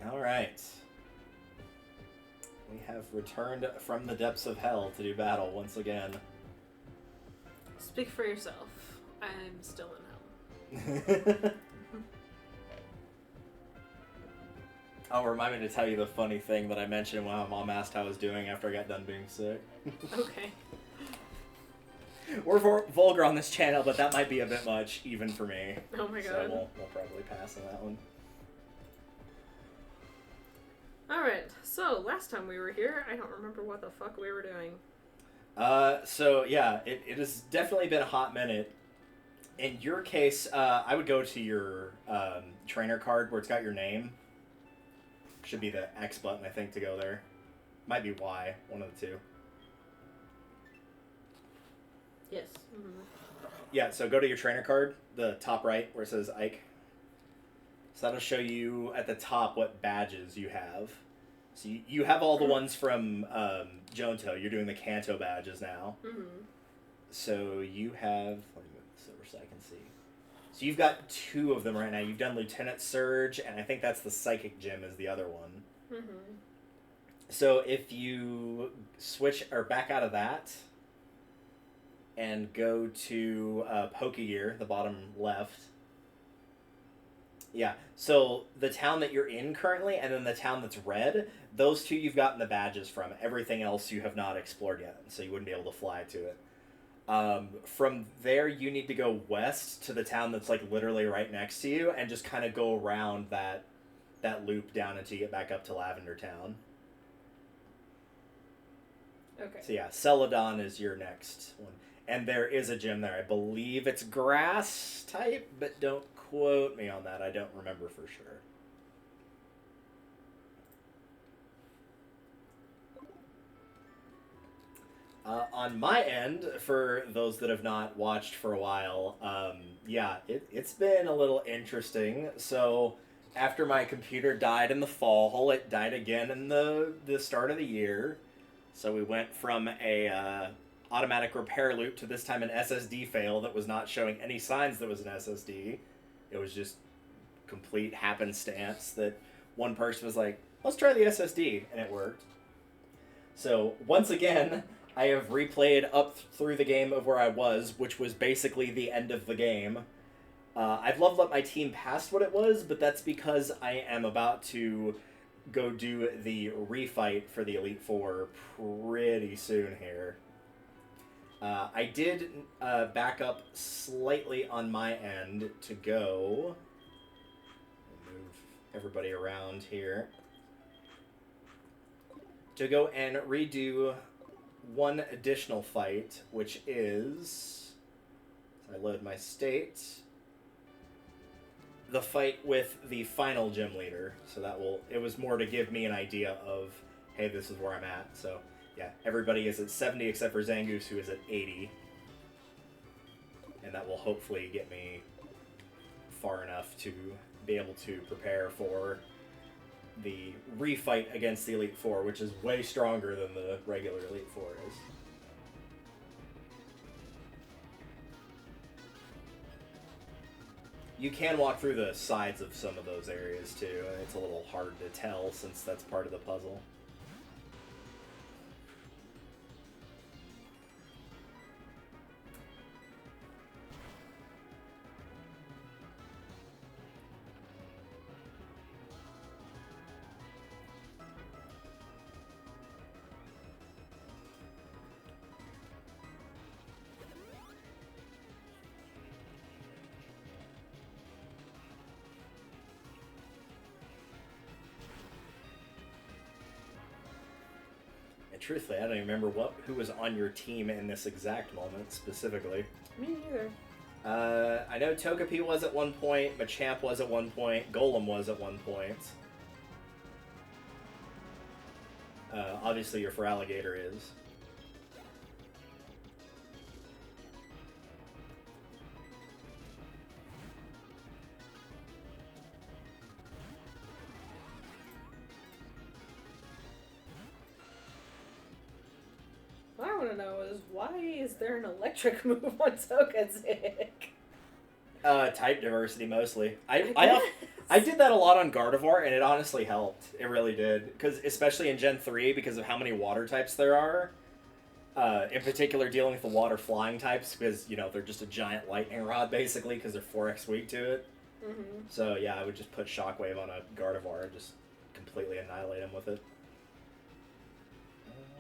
All right. We have returned from the depths of hell to do battle once again. Speak for yourself. I'm still in hell. Oh, remind me to tell you the funny thing that I mentioned when my mom asked how I was doing after I got done being sick. Okay. We're vulgar on this channel, but that might be a bit much, even for me. Oh my god. So we'll probably pass on that one. Alright, so last time we were here, I don't remember what the fuck we were doing. So yeah, it has definitely been a hot minute. In your case, I would go to your trainer card where it's got your name. Should be the X button, I think, to go there. Might be Y, one of the two. Yes. Mm-hmm. Yeah, so go to your trainer card, the top right, where it says Ike. So that'll show you at the top what badges you have. So you have all the ones from Jonto. You're doing the Kanto badges now. Mm-hmm. So you have... Let me move this over so I can see. So you've got 2 of them right now. You've done Lieutenant Surge, and I think that's the Psychic Gym is the other one. Mm-hmm. So if you switch or back out of that and go to Pokegear, the bottom left. Yeah, so the town that you're in currently and then the town that's red, those 2 you've gotten the badges from. Everything else you have not explored yet, so you wouldn't be able to fly to it. From there, you need to go west to the town that's like literally right next to you and just kind of go around that loop down until you get back up to Lavender Town. Okay. So yeah, Celadon is your next one. And there is a gym there. I believe it's grass type, but don't quote me on that. I don't remember for sure. On my end, for those that have not watched for a while, yeah, it's been a little interesting. So after my computer died in the fall, it died again in the start of the year. So we went from a automatic repair loop to this time an SSD fail that was not showing any signs that was an SSD. It was just complete happenstance that one person was like, let's try the SSD, and it worked. So once again, I have replayed up through the game of where I was, which was basically the end of the game. I've leveled up my team past what it was, but that's because I am about to go do the refight for the Elite Four pretty soon here. I did back up slightly on my end to go. Move everybody around here. To go and redo one additional fight, which is... So I load my state. The fight with the final gym leader. So that will... It was more to give me an idea of, hey, this is where I'm at. So, yeah, everybody is at 70 except for Zangoose, who is at 80. And that will hopefully get me far enough to be able to prepare for the refight against the Elite Four, which is way stronger than the regular Elite Four is. You can walk through the sides of some of those areas too, and it's a little hard to tell since that's part of the puzzle. Truthfully, I don't even remember who was on your team in this exact moment specifically. Me neither. I know Togepi was at one point, Machamp was at one point, Golem was at one point. Obviously your Feraligatr is. What I want to know is, why is there an electric move on Togetic? Type diversity mostly. guess. I did that a lot on Gardevoir, and it honestly helped. It really did, because especially in Gen 3, because of how many water types there are. In particular, dealing with the water flying types, because they're just a giant lightning rod basically, because they're 4x weak to it. Mm-hmm. So yeah, I would just put Shockwave on a Gardevoir and just completely annihilate him with it.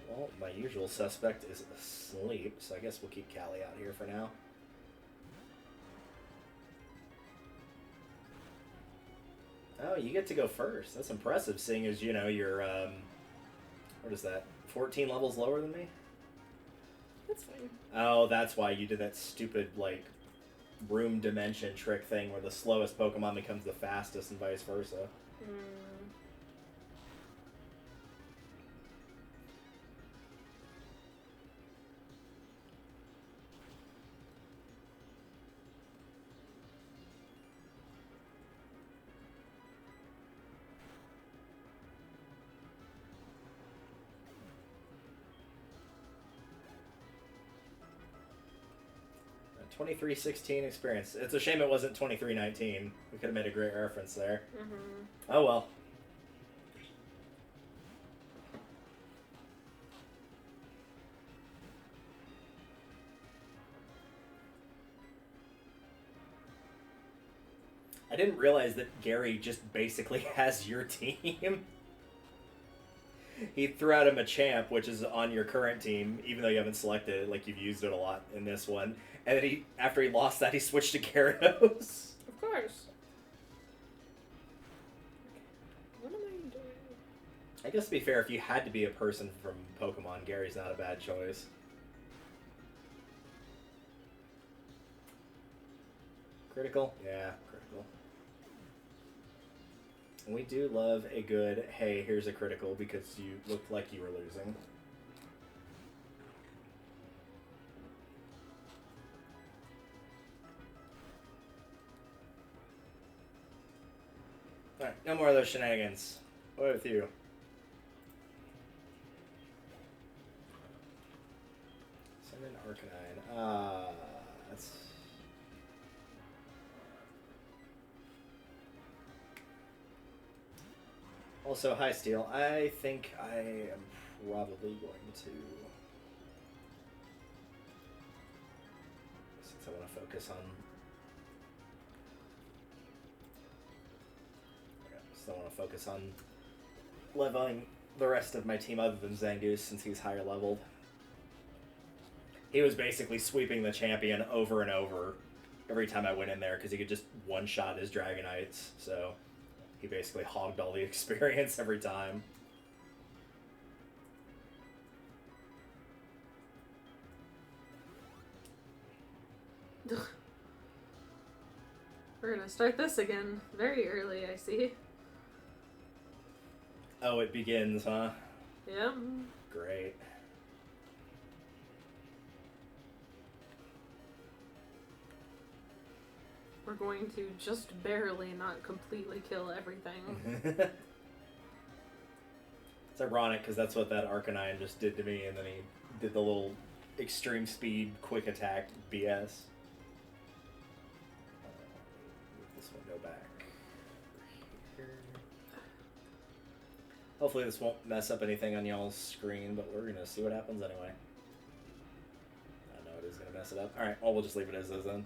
Well, my usual suspect is asleep, so I guess we'll keep Callie out here for now. Oh, you get to go first. That's impressive, seeing as, you're, what is that, 14 levels lower than me? That's fine. Oh, that's why you did that stupid, room dimension trick thing where the slowest Pokemon becomes the fastest and vice versa. 2316 experience. It's a shame it wasn't 2319. We could have made a great reference there. Mm-hmm. Oh well. I didn't realize that Gary just basically has your team. He threw out a Machamp, which is on your current team, even though you haven't selected it, like you've used it a lot in this one. And then after he lost that, he switched to Gyarados. Of course. What am I doing? I guess to be fair, if you had to be a person from Pokemon, Gary's not a bad choice. Critical? Yeah, critical. And we do love a good, hey, here's a critical because you looked like you were losing. Alright, no more of those shenanigans. What with you? Send in Arcanine. That's... Also, hi, Steel. I think I am probably going to... Since I want to focus on... Still want to focus on leveling the rest of my team other than Zangoose since he's higher leveled. He was basically sweeping the champion over and over every time I went in there because he could just one-shot his Dragonites, so he basically hogged all the experience every time. We're gonna start this again very early, I see. Oh, it begins, huh? Yeah. Great. We're going to just barely, not completely kill everything. It's ironic because that's what that Arcanine just did to me, and then he did the little extreme speed quick attack BS. Move this window back. Hopefully this won't mess up anything on y'all's screen, but we're gonna see what happens anyway. I know it is gonna mess it up. Alright, well we'll just leave it as is then.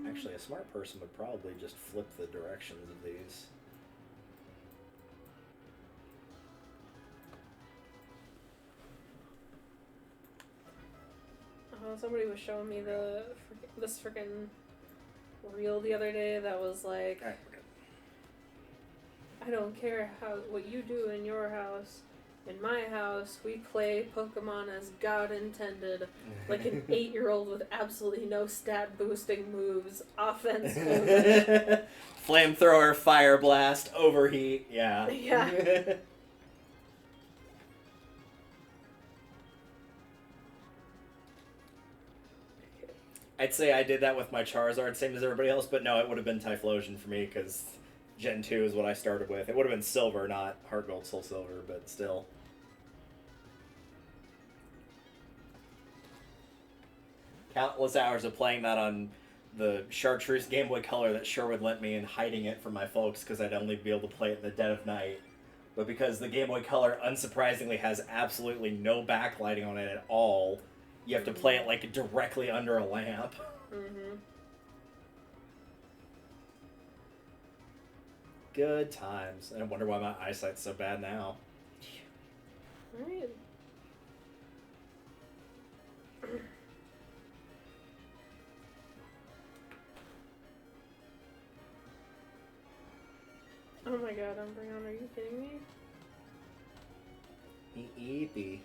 Actually, a smart person would probably just flip the directions of these. Somebody was showing me this freaking reel the other day that was like, Alright, we're good. I don't care what you do in your house. In my house, we play Pokemon as God intended, like an 8-year-old with absolutely no stat boosting moves, offense only. Flamethrower, Fire Blast, Overheat, yeah. Yeah. I'd say I did that with my Charizard, same as everybody else, but no, it would have been Typhlosion for me, because Gen 2 is what I started with. It would have been silver, not heart gold, soul silver, but still. Countless hours of playing that on the chartreuse Game Boy Color that Sherwood lent me and hiding it from my folks because I'd only be able to play it in the dead of night. But because the Game Boy Color, unsurprisingly, has absolutely no backlighting on it at all, you have to play it like directly under a lamp. Mm-hmm. Good times. I wonder why my eyesight's so bad now. Alright. Oh my god, Umbreon, are you kidding me? Eepy.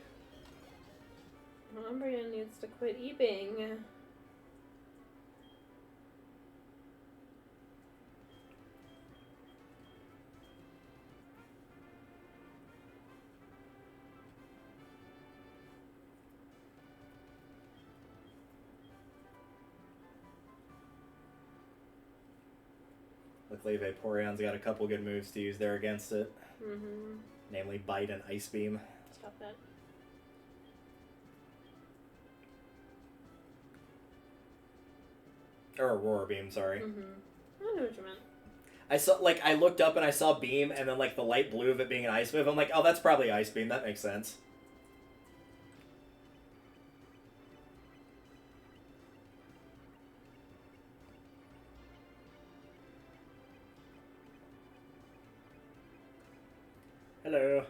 Umbreon needs to quit eeping. Luckily, Vaporeon's got a couple good moves to use there against it. Mm-hmm. Namely, Bite and Ice Beam. Stop that. Or Aurora Beam, sorry. Mm-hmm. I know what you meant. I saw, like, I looked up and I saw Beam, and then, like, the light blue of it being an Ice move. I'm like, oh, that's probably Ice Beam. That makes sense. Hello.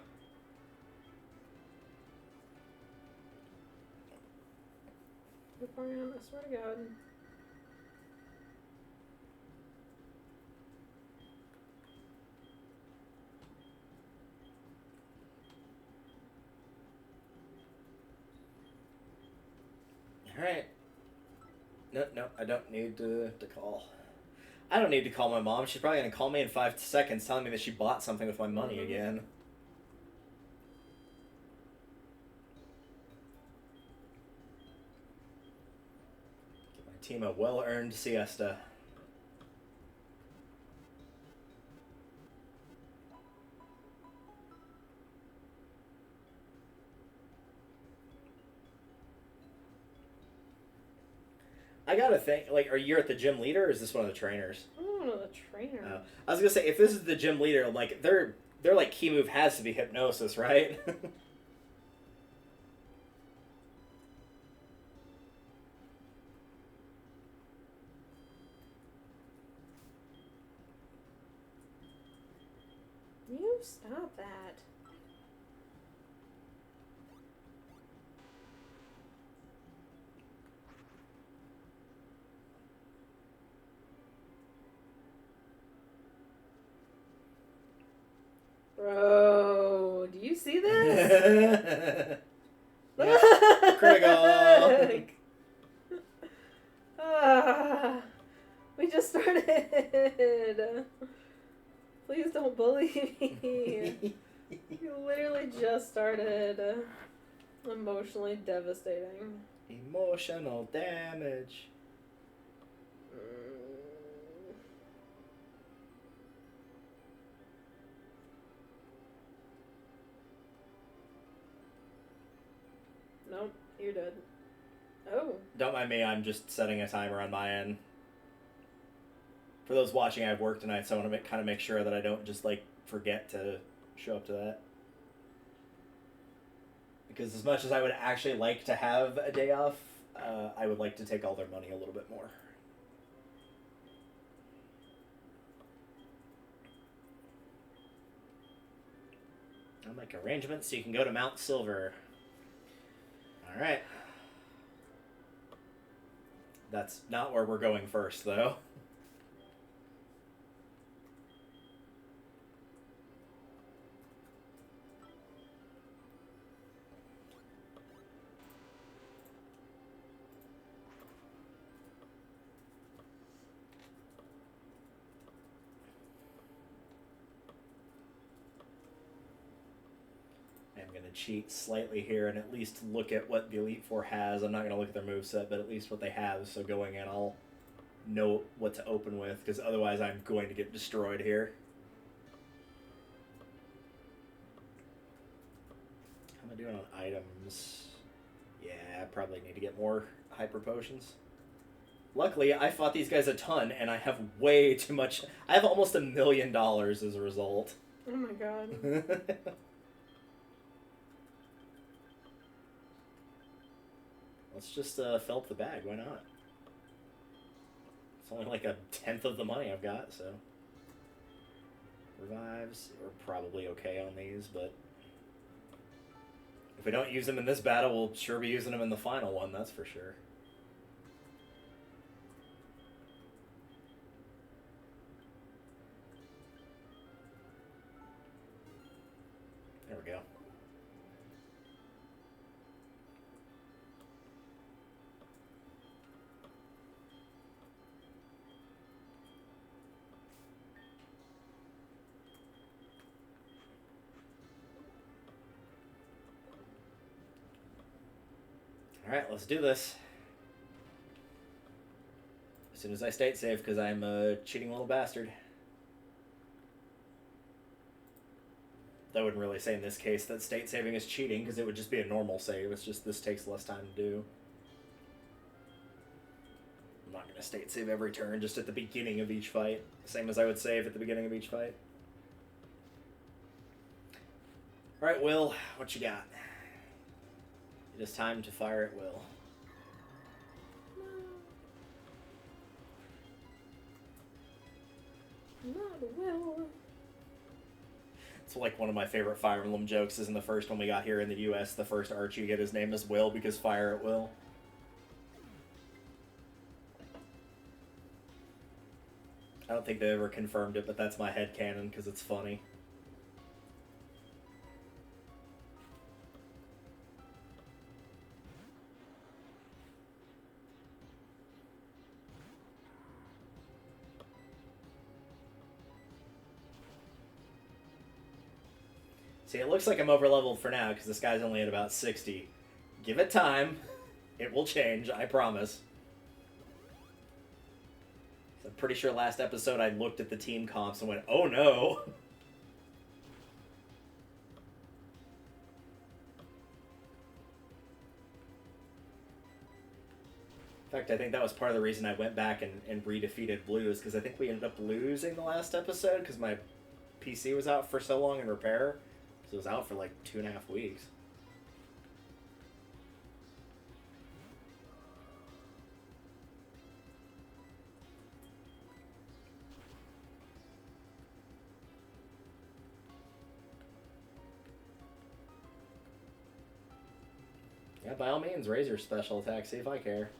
Vaporeon, I swear to God. Alright. No, I don't need to call. I don't need to call my mom. She's probably going to call me in 5 seconds telling me that she bought something with my money again. Give my team a well-earned siesta. I gotta think, like, are you at the gym leader or is this one of the trainers? I don't know the trainer. I was gonna say, if this is the gym leader, like, their like key move has to be hypnosis, right? You stop that. Bro, do you see this? Critical. We just started. Please don't bully me. You literally just started. Emotionally devastating. Emotional damage. Nope, you're dead. Oh. Don't mind me, I'm just setting a timer on my end. For those watching, I have work tonight, so I want to kind of make sure that I don't just, like, forget to show up to that. Because as much as I would actually like to have a day off, I would like to take all their money a little bit more. I'll make arrangements so you can go to Mount Silver. Alright. That's not where we're going first, though. I'm going to cheat slightly here and at least look at what the Elite Four has. I'm not going to look at their moveset, but at least what they have. So going in, I'll know what to open with, because otherwise I'm going to get destroyed here. am I doing on items? Yeah, I probably need to get more hyper potions. Luckily, I fought these guys a ton, and I have way too much. I have almost $1 million as a result. Oh my god. Let's just fill up the bag. Why not? It's only like 1/10 of the money I've got, so. Revives are probably okay on these, but if we don't use them in this battle, we'll sure be using them in the final one, that's for sure. There we go. Alright, let's do this. As soon as I state save, because I'm a cheating little bastard. I wouldn't really say in this case that state saving is cheating, because it would just be a normal save. It's just this takes less time to do. I'm not going to state save every turn, just at the beginning of each fight. Same as I would save at the beginning of each fight. Alright, Will, what you got? It is time to fire at will. Not Will. It's like one of my favorite Fire Emblem jokes is in the first one we got here in the US, the first arch you get his name is Will because fire at will. I don't think they ever confirmed it, but that's my headcanon because it's funny. See, it looks like I'm over-leveled for now, because this guy's only at about 60. Give it time. It will change, I promise. I'm pretty sure last episode I looked at the team comps and went, oh no! In fact, I think that was part of the reason I went back and redefeated Blues, because I think we ended up losing the last episode, because my PC was out for so long in repair. So it was out for like 2.5 weeks. Yeah, by all means, raise your special attack, see if I care.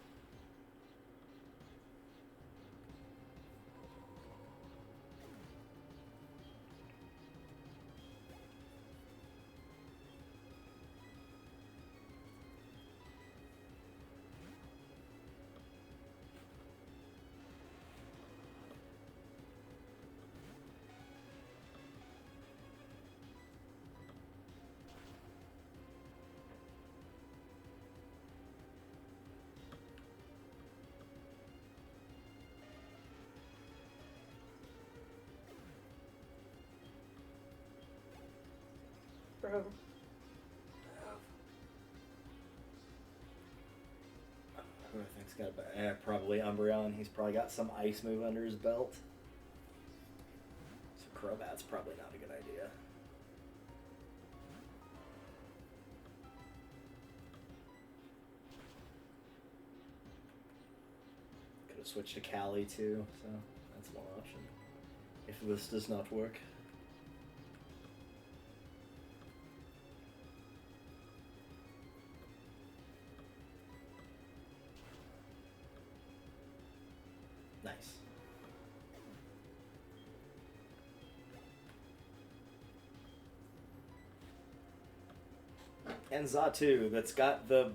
Bro. Who I think's got probably Umbreon. He's probably got some ice move under his belt. So Crobat's probably not a good idea. Could have switched to Cali too, so that's one option. If this does not work. Nice. And Zatu, that's got the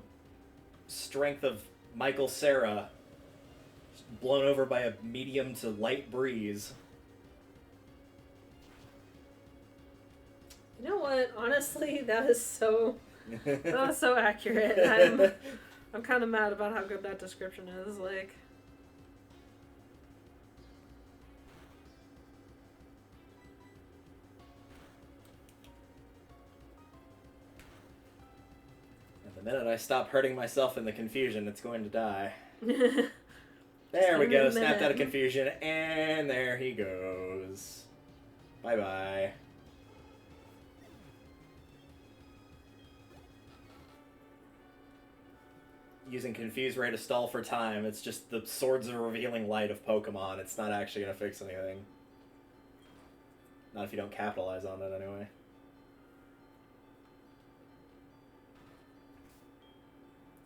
strength of Michael Cera, blown over by a medium to light breeze. You know what? Honestly, that is so accurate. I'm kind of mad about how good that description is. Like, minute I stop hurting myself in the confusion, it's going to die. There we go, snapped out of confusion, and there he goes. Bye-bye. Using Confuse Ray to stall for time, it's just the Swords of Revealing Light of Pokemon. It's not actually going to fix anything. Not if you don't capitalize on it, anyway.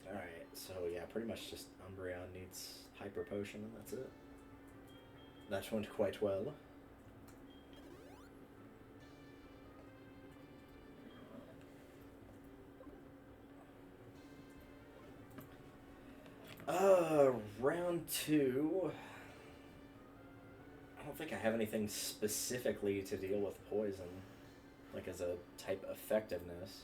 Alright, so yeah, pretty much just Umbreon needs Hyper Potion, and that's it. That went quite well. Round 2. I don't think I have anything specifically to deal with poison, like as a type effectiveness.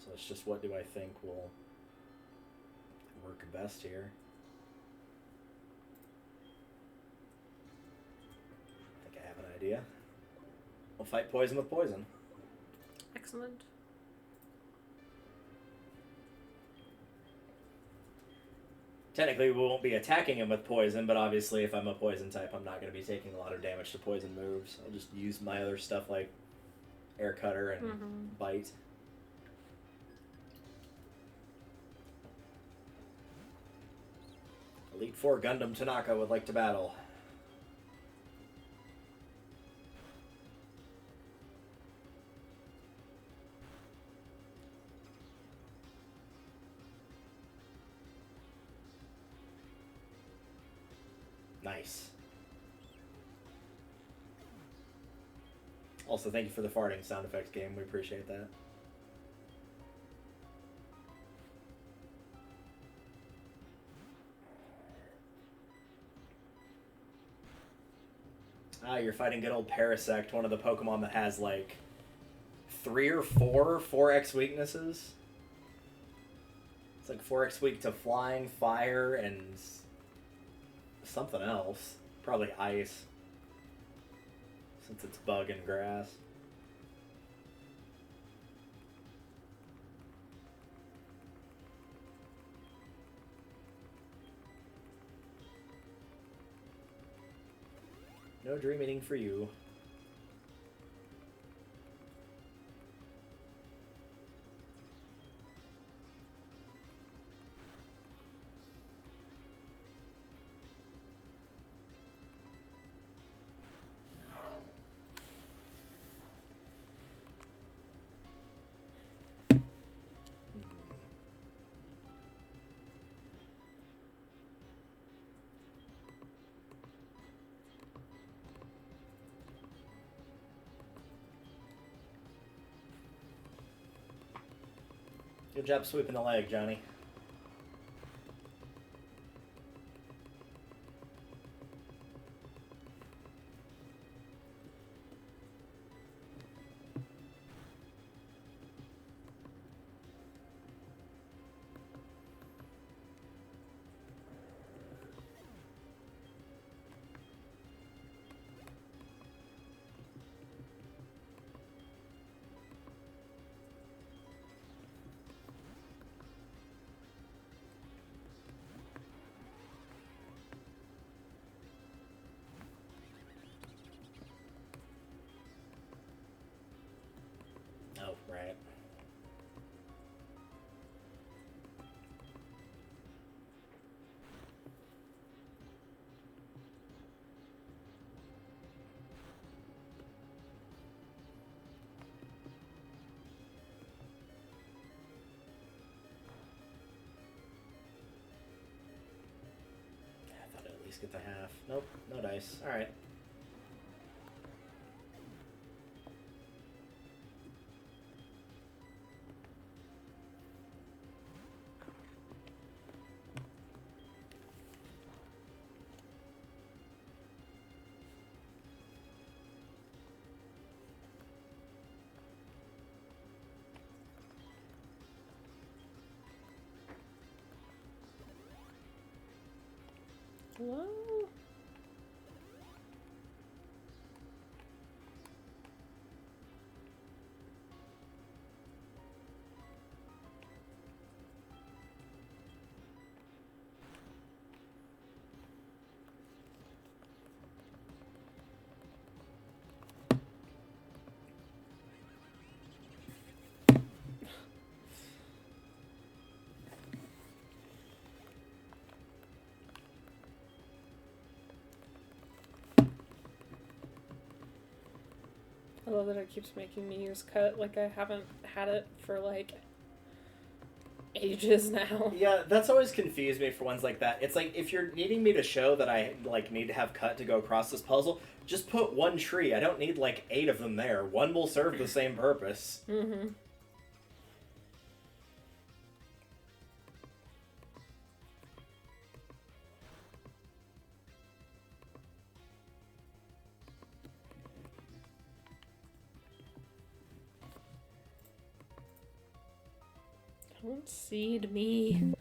So it's just what do I think will work best here. I think I have an idea. We'll fight poison with poison. Excellent. Technically, we won't be attacking him with poison, but obviously if I'm a poison type, I'm not going to be taking a lot of damage to poison moves. I'll just use my other stuff like Air Cutter and Bite. Elite Four Gundam Tanaka would like to battle. Nice. Also, thank you for the farting sound effects game. We appreciate that. Ah, you're fighting good old Parasect, one of the Pokemon that has like 3 or 4 4X weaknesses. It's like 4X weak to flying, fire, and something else. Probably ice. Since it's bug and grass. No dream eating for you. Good job sweeping the leg, Johnny. Oh, right. I thought I'd at least get the half. Nope, no dice. Alright. Hello? I love that it keeps making me use cut. Like, I haven't had it for, like, ages now. Yeah, that's always confused me for ones like that. It's like, if you're needing me to show that I, like, need to have cut to go across this puzzle, just put one tree. I don't need, like, 8 of them there. One will serve the same purpose. Mm-hmm. Don't seed me.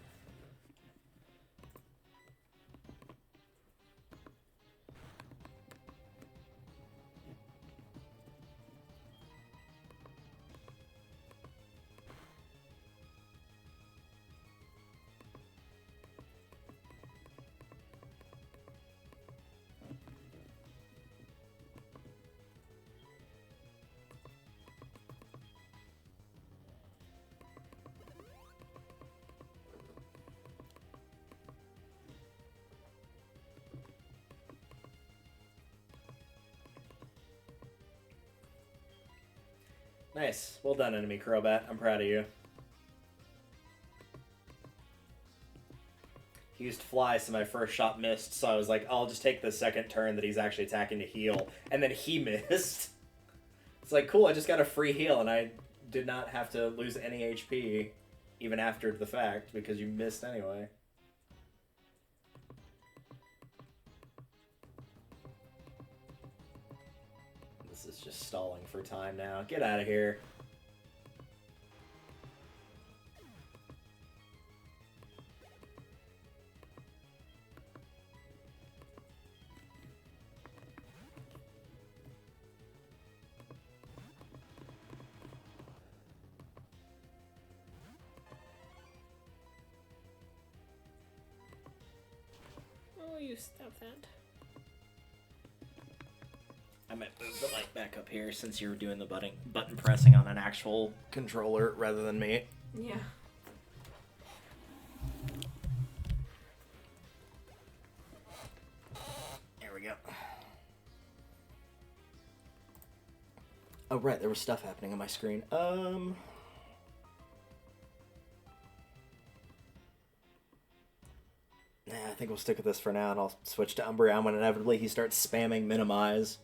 Nice. Well done, enemy Crobat. I'm proud of you. He used Fly, so my first shot missed, so I was like, I'll just take the second turn that he's actually attacking to heal. And then he missed. It's like, cool, I just got a free heal, and I did not have to lose any HP, even after the fact, because you missed anyway. This is just stalling for time now. Get out of here. Oh, you stop that. I might move the mic back up here since you were doing the button pressing on an actual controller rather than me. Yeah. There we go. Oh, right, there was stuff happening on my screen. Nah, I think we'll stick with this for now, and I'll switch to Umbreon when inevitably he starts spamming minimize.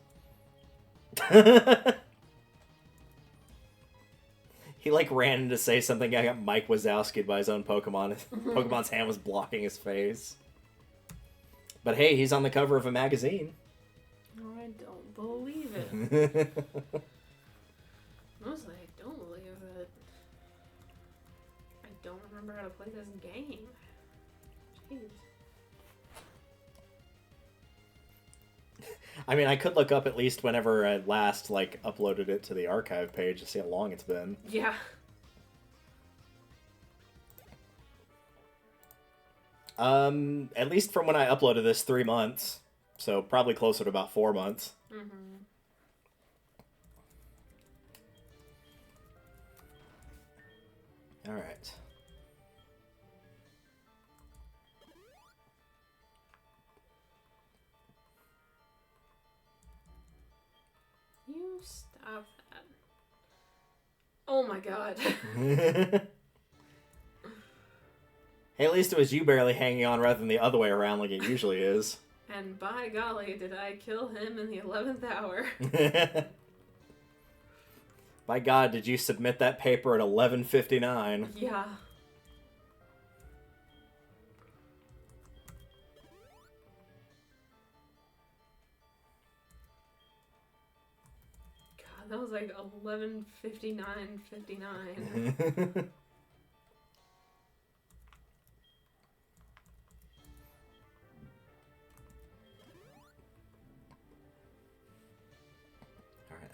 He, like, ran in to say something. I got Mike Wazowski'd by his own Pokemon. Pokemon's hand was blocking his face. But hey, he's on the cover of a magazine. I don't believe it. Mostly, I don't believe it. I don't remember how to play this game. Jeez. I mean, I could look up at least whenever I last, like, uploaded it to the archive page to see how long it's been. Yeah. At least from when I uploaded this, 3 months. So probably closer to about 4 months. Mm-hmm. All right. You stop that. Oh my god. Hey, at least it was you barely hanging on rather than the other way around like it usually is. And by golly, did I kill him in the 11th hour. By God, did you submit that paper at 11:59? Yeah. God, that was like 11:59:59.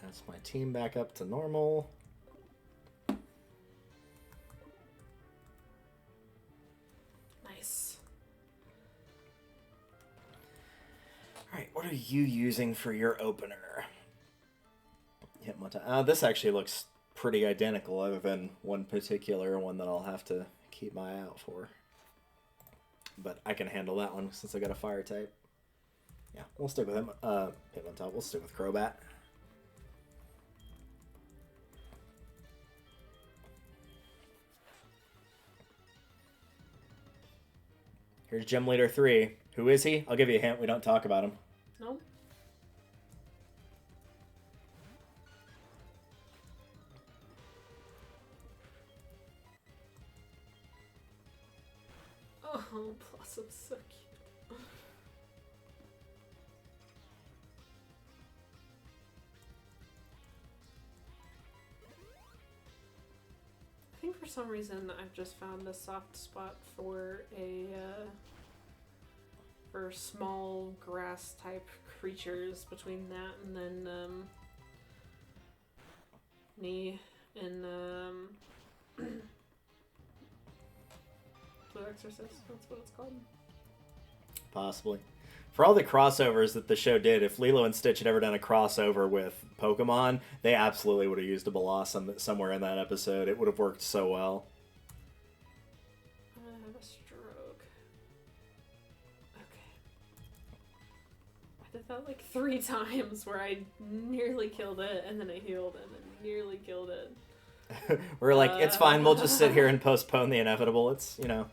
That's my team back up to normal. Nice. Alright, what are you using for your opener? This actually looks pretty identical other than one particular one that I'll have to keep my eye out for. But I can handle that one since I got a fire type. Yeah, we'll stick with him. Hitmontop, we'll stick with Crobat. Here's Gym Leader 3. Who is he? I'll give you a hint. We don't talk about him. No. Oh, Blossom's so cute. I think for some reason I've just found a soft spot for for small grass type creatures between that and then Knee and Blue Exorcist, that's what it's called. Possibly. For all the crossovers that the show did, if Lilo and Stitch had ever done a crossover with Pokemon, they absolutely would have used a Blossom somewhere in that episode. It would have worked so well. I'm gonna have a stroke. Okay. I did that like 3 times where I nearly killed it and then I healed and then nearly killed it. We're like, it's fine, we'll just sit here and postpone the inevitable. It's, you know.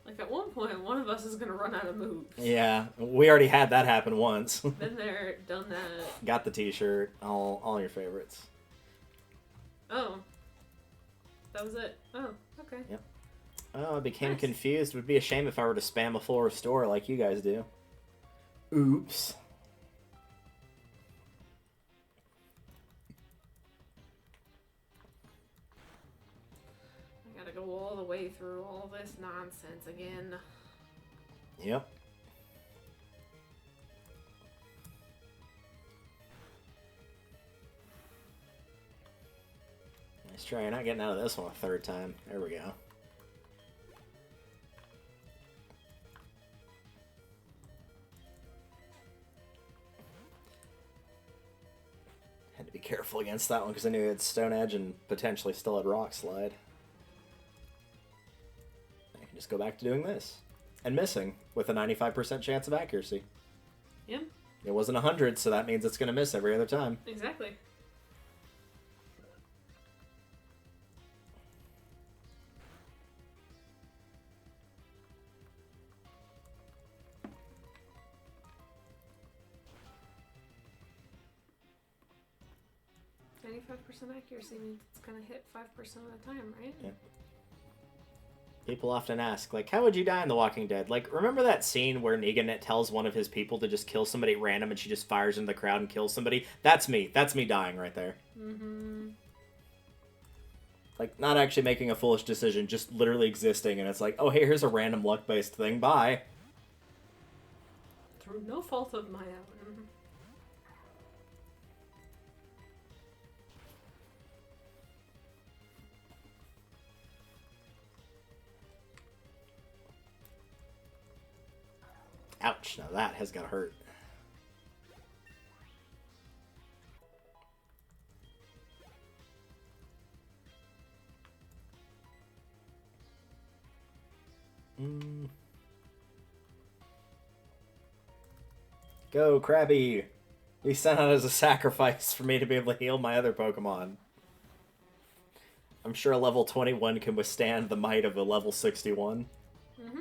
Like at one point, one of us is gonna run out of moves. Yeah, we already had that happen once. Been there, done that. Got the t-shirt, all your favorites. Oh. That was it. Oh, okay. Yep. Oh, I became Nice. confused. It would be a shame if I were to spam a full restore like you guys do. Oops. I gotta go all the way through all this nonsense again. Yep. Nice try. You're not getting out of this one a third time. There we go. Had to be careful against that one because I knew it had Stone Edge and potentially still had Rock Slide. I can just go back to doing this. And missing with a 95% chance of accuracy. Yeah, It wasn't 100, so that means it's going to miss every other time. exactly. .95% accuracy means it's gonna hit 5% of the time, right? Yeah. People often ask, like, how would you die in The Walking Dead? Like, remember that scene where Negan tells one of his people to just kill somebody at random and she just fires into the crowd and kills somebody? That's me. That's me dying right there. Mm-hmm. Like, not actually making a foolish decision, just literally existing, and it's like, oh, hey, here's a random luck-based thing. Bye. Through no fault of my own. Ouch. Now that has got to hurt. Go, Krabby! He sent out as a sacrifice for me to be able to heal my other Pokemon. I'm sure a level 21 can withstand the might of a level 61. Mm-hmm.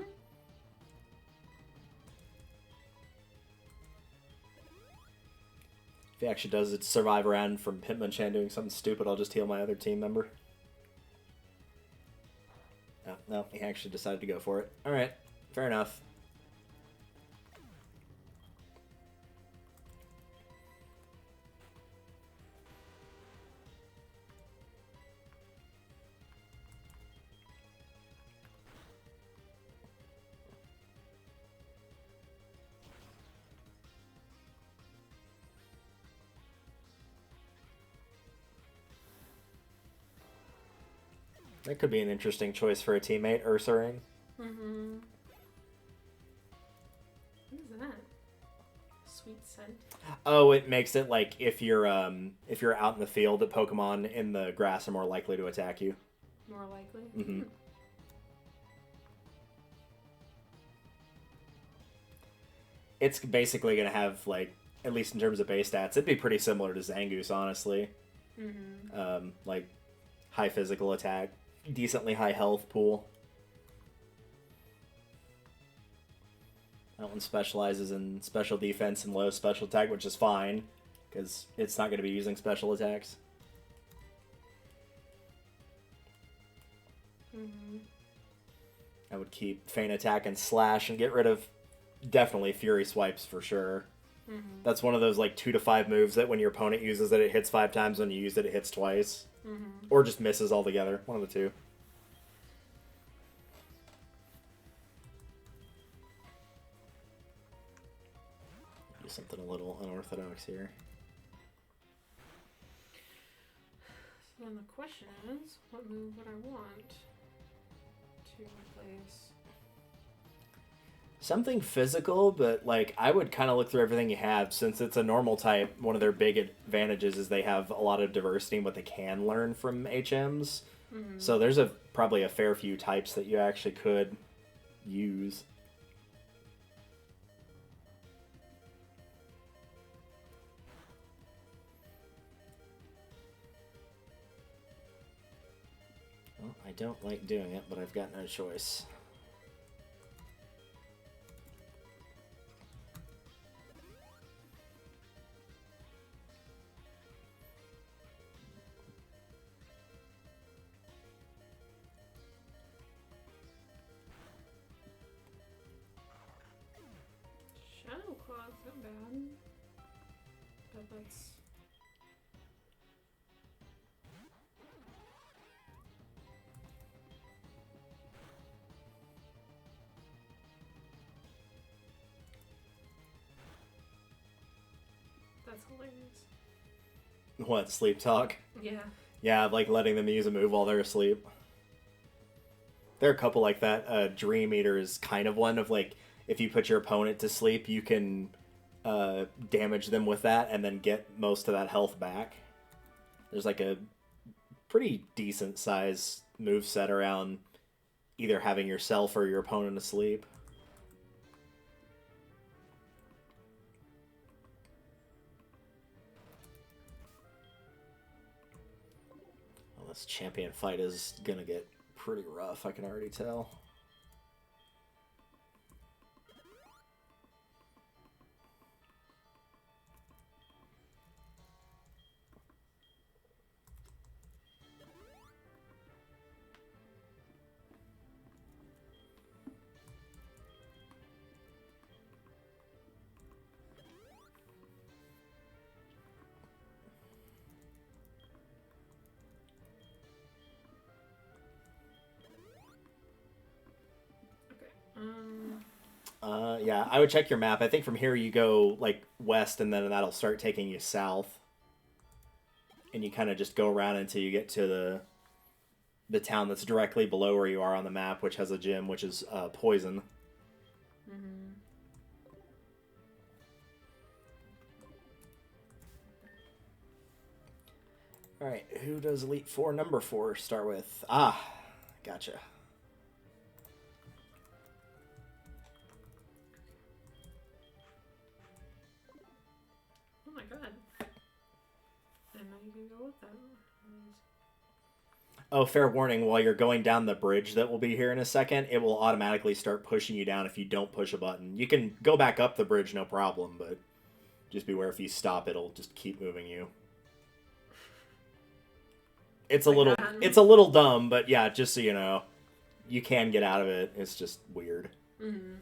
If he actually does it survive around from Hitmonchan doing something stupid, I'll just heal my other team member. No, he actually decided to go for it. Alright, fair enough. That could be an interesting choice for a teammate, Ursaring. Mm-hmm. What is that? Sweet scent. Oh, it makes it like if you're out in the field, that Pokemon in the grass are more likely to attack you. More likely. Mm-hmm. It's basically gonna have, like, at least in terms of base stats, it'd be pretty similar to Zangoose, honestly. Mm-hmm. Like high physical attack, decently high health pool. That one specializes in special defense and low special attack, which is fine, because it's not going to be using special attacks. Mm-hmm. I would keep feint attack and slash and get rid of definitely fury swipes for sure. Mm-hmm. That's one of those like 2 to 5 moves that when your opponent uses it, it hits 5 times. When you use it, it hits twice. Mm-hmm. Or just misses altogether. One of the two. Do something a little unorthodox here. So then the question is, what move would I want to replace? Something physical, but like I would kind of look through everything you have. Since it's a normal type, one of their big advantages is they have a lot of diversity in what they can learn from HMs. Mm-hmm. So there's probably a fair few types that you actually could use. Well, I don't like doing it, but I've got no choice. Shadow Claw's not bad. But that's... That's hilarious. What, sleep talk? Yeah. Yeah, like letting them use a move while they're asleep. There are a couple like that. Dream Eater is kind of one of like, if you put your opponent to sleep, you can damage them with that and then get most of that health back. There's like a pretty decent size move set around either having yourself or your opponent asleep. Well, this champion fight is gonna get pretty rough, I can already tell. Yeah, I would check your map. I think from here you go, like, west, and then that'll start taking you south. And you kind of just go around until you get to the town that's directly below where you are on the map, which has a gym, which is Poison. Mm-hmm. Alright, who does Elite 4 number 4 start with? Ah, gotcha. Oh my god. I know you can go with that. Oh, fair warning, while you're going down the bridge that will be here in a second, it will automatically start pushing you down if you don't push a button. You can go back up the bridge, no problem, but just beware if you stop, it'll just keep moving you. It's a little dumb, but yeah, just so you know, you can get out of it. It's just weird. Mm-hmm.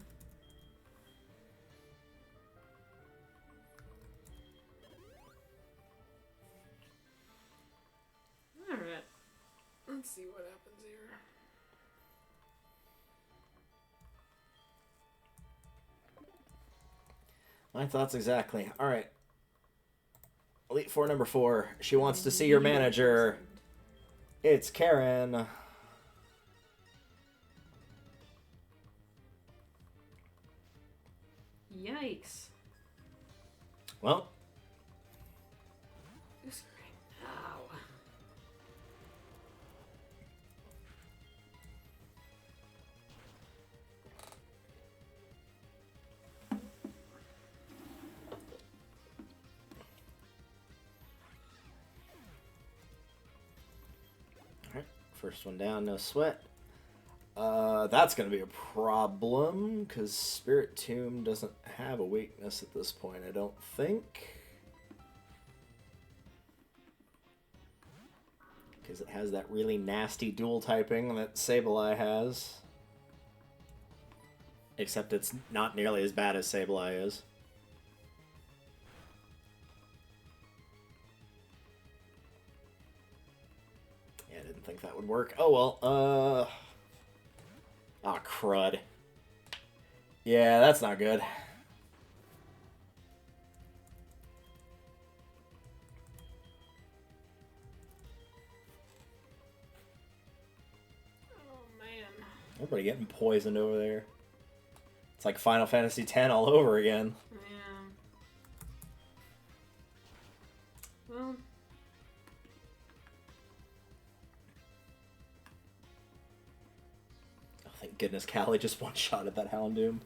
Alright. Let's see what happens here. My thoughts exactly. Alright. Elite 4 number 4. She wants to see your manager. It's Karen. Yikes. Well. Who's right now? Alright, first one down, no sweat. That's going to be a problem, because Spirit Tomb doesn't have a weakness at this point, I don't think. Because it has that really nasty dual typing that Sableye has. Except it's not nearly as bad as Sableye is. Yeah, I didn't think that would work. Oh well, ah, crud. Yeah, that's not good. Oh man. Everybody getting poisoned over there. It's like Final Fantasy X all over again. Yeah. Well. Oh, thank goodness Callie just one-shotted that Houndoom.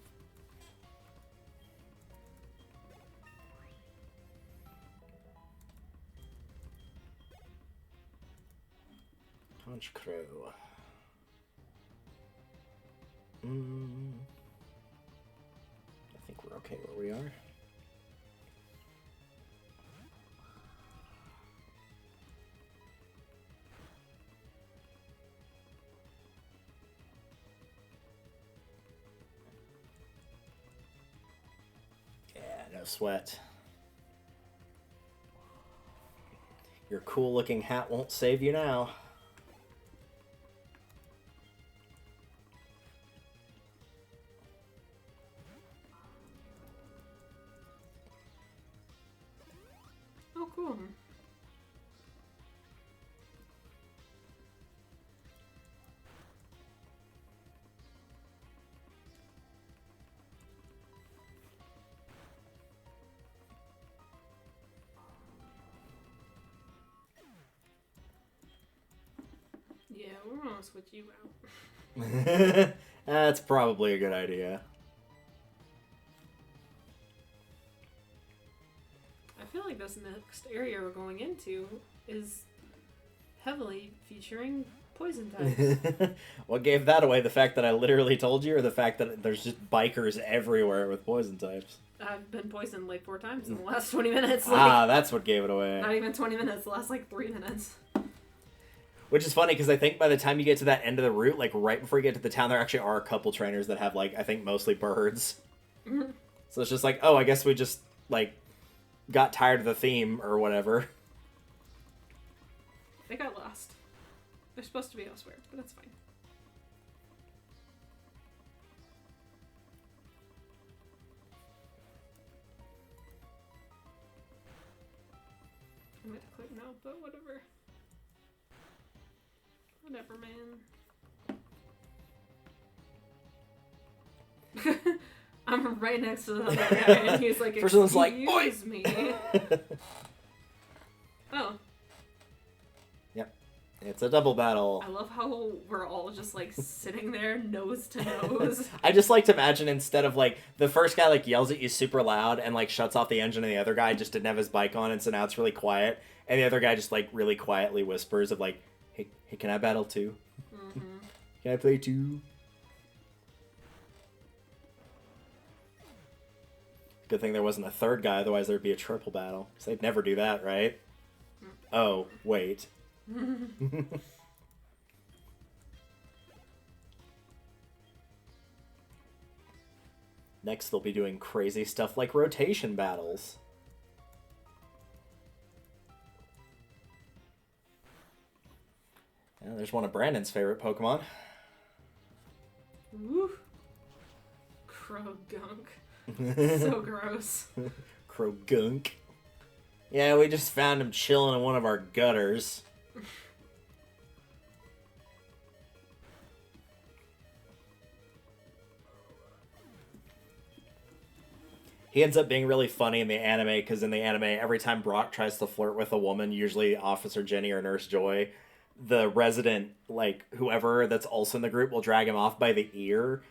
Punch Crow. I think we're okay where we are. Yeah, no sweat. Your cool-looking hat won't save you now. Oh, cool. Yeah, we're gonna switch you out. That's probably a good idea. I feel like this next area we're going into is heavily featuring poison types. What gave that away? The fact that I literally told you, or the fact that there's just bikers everywhere with poison types? I've been poisoned like 4 times in the last 20 minutes. Like, That's what gave it away. not even 20 minutes, the last like 3 minutes. Which is funny, because I think by the time you get to that end of the route, like right before you get to the town, there actually are a couple trainers that have, like, I think mostly birds. Mm-hmm. So it's just like, oh, I guess we just, like, got tired of the theme or whatever. They got lost. They're supposed to be elsewhere, but that's fine. I'm gonna click no, but whatever. Whatever, man. I'm right next to the other guy, and he's like, First one's like, "Excuse me." Oh, Yep. It's a double battle. I love how we're all just like sitting there, nose to nose. I just like to imagine, instead of like the first guy like yells at you super loud and like shuts off the engine, and the other guy just didn't have his bike on, and so now it's really quiet, and the other guy just like really quietly whispers of like, hey, can I battle too? Mm-hmm. Can I play too? Good thing there wasn't a third guy, otherwise there'd be a triple battle. Because they'd never do that, right? Oh, wait. Next they'll be doing crazy stuff like rotation battles. Yeah, there's one of Brandon's favorite Pokemon. Woo. Crow gunk. So gross. Krogunk. Yeah, we just found him chilling in one of our gutters. He ends up being really funny in the anime, because in the anime, every time Brock tries to flirt with a woman, usually Officer Jenny or Nurse Joy, the resident, like, whoever that's also in the group will drag him off by the ear.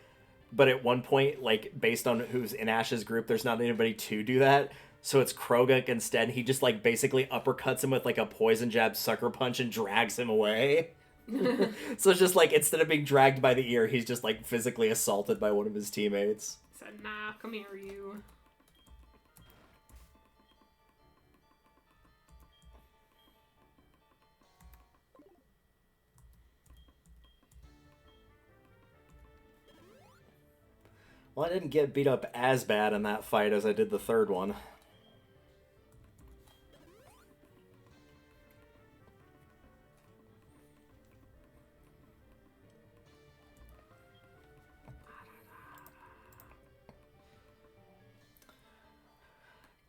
But at one point, like, based on who's in Ash's group, there's not anybody to do that. So it's Krogunk instead. He just, like, basically uppercuts him with, like, a poison jab sucker punch and drags him away. So it's just like, instead of being dragged by the ear, he's just like physically assaulted by one of his teammates. Said, nah, come here, you. Well, I didn't get beat up as bad in that fight as I did the third one.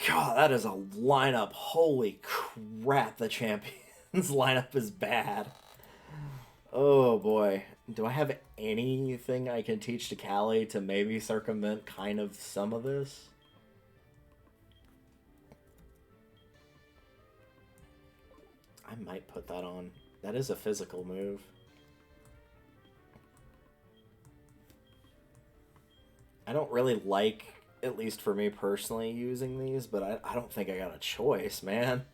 God, that is a lineup. Holy crap, the champions lineup is bad. Oh boy. Do I have anything I can teach to Callie to maybe circumvent kind of some of this? I might put that on. That is a physical move. I don't really like, at least for me personally, using these, but I don't think I got a choice, man.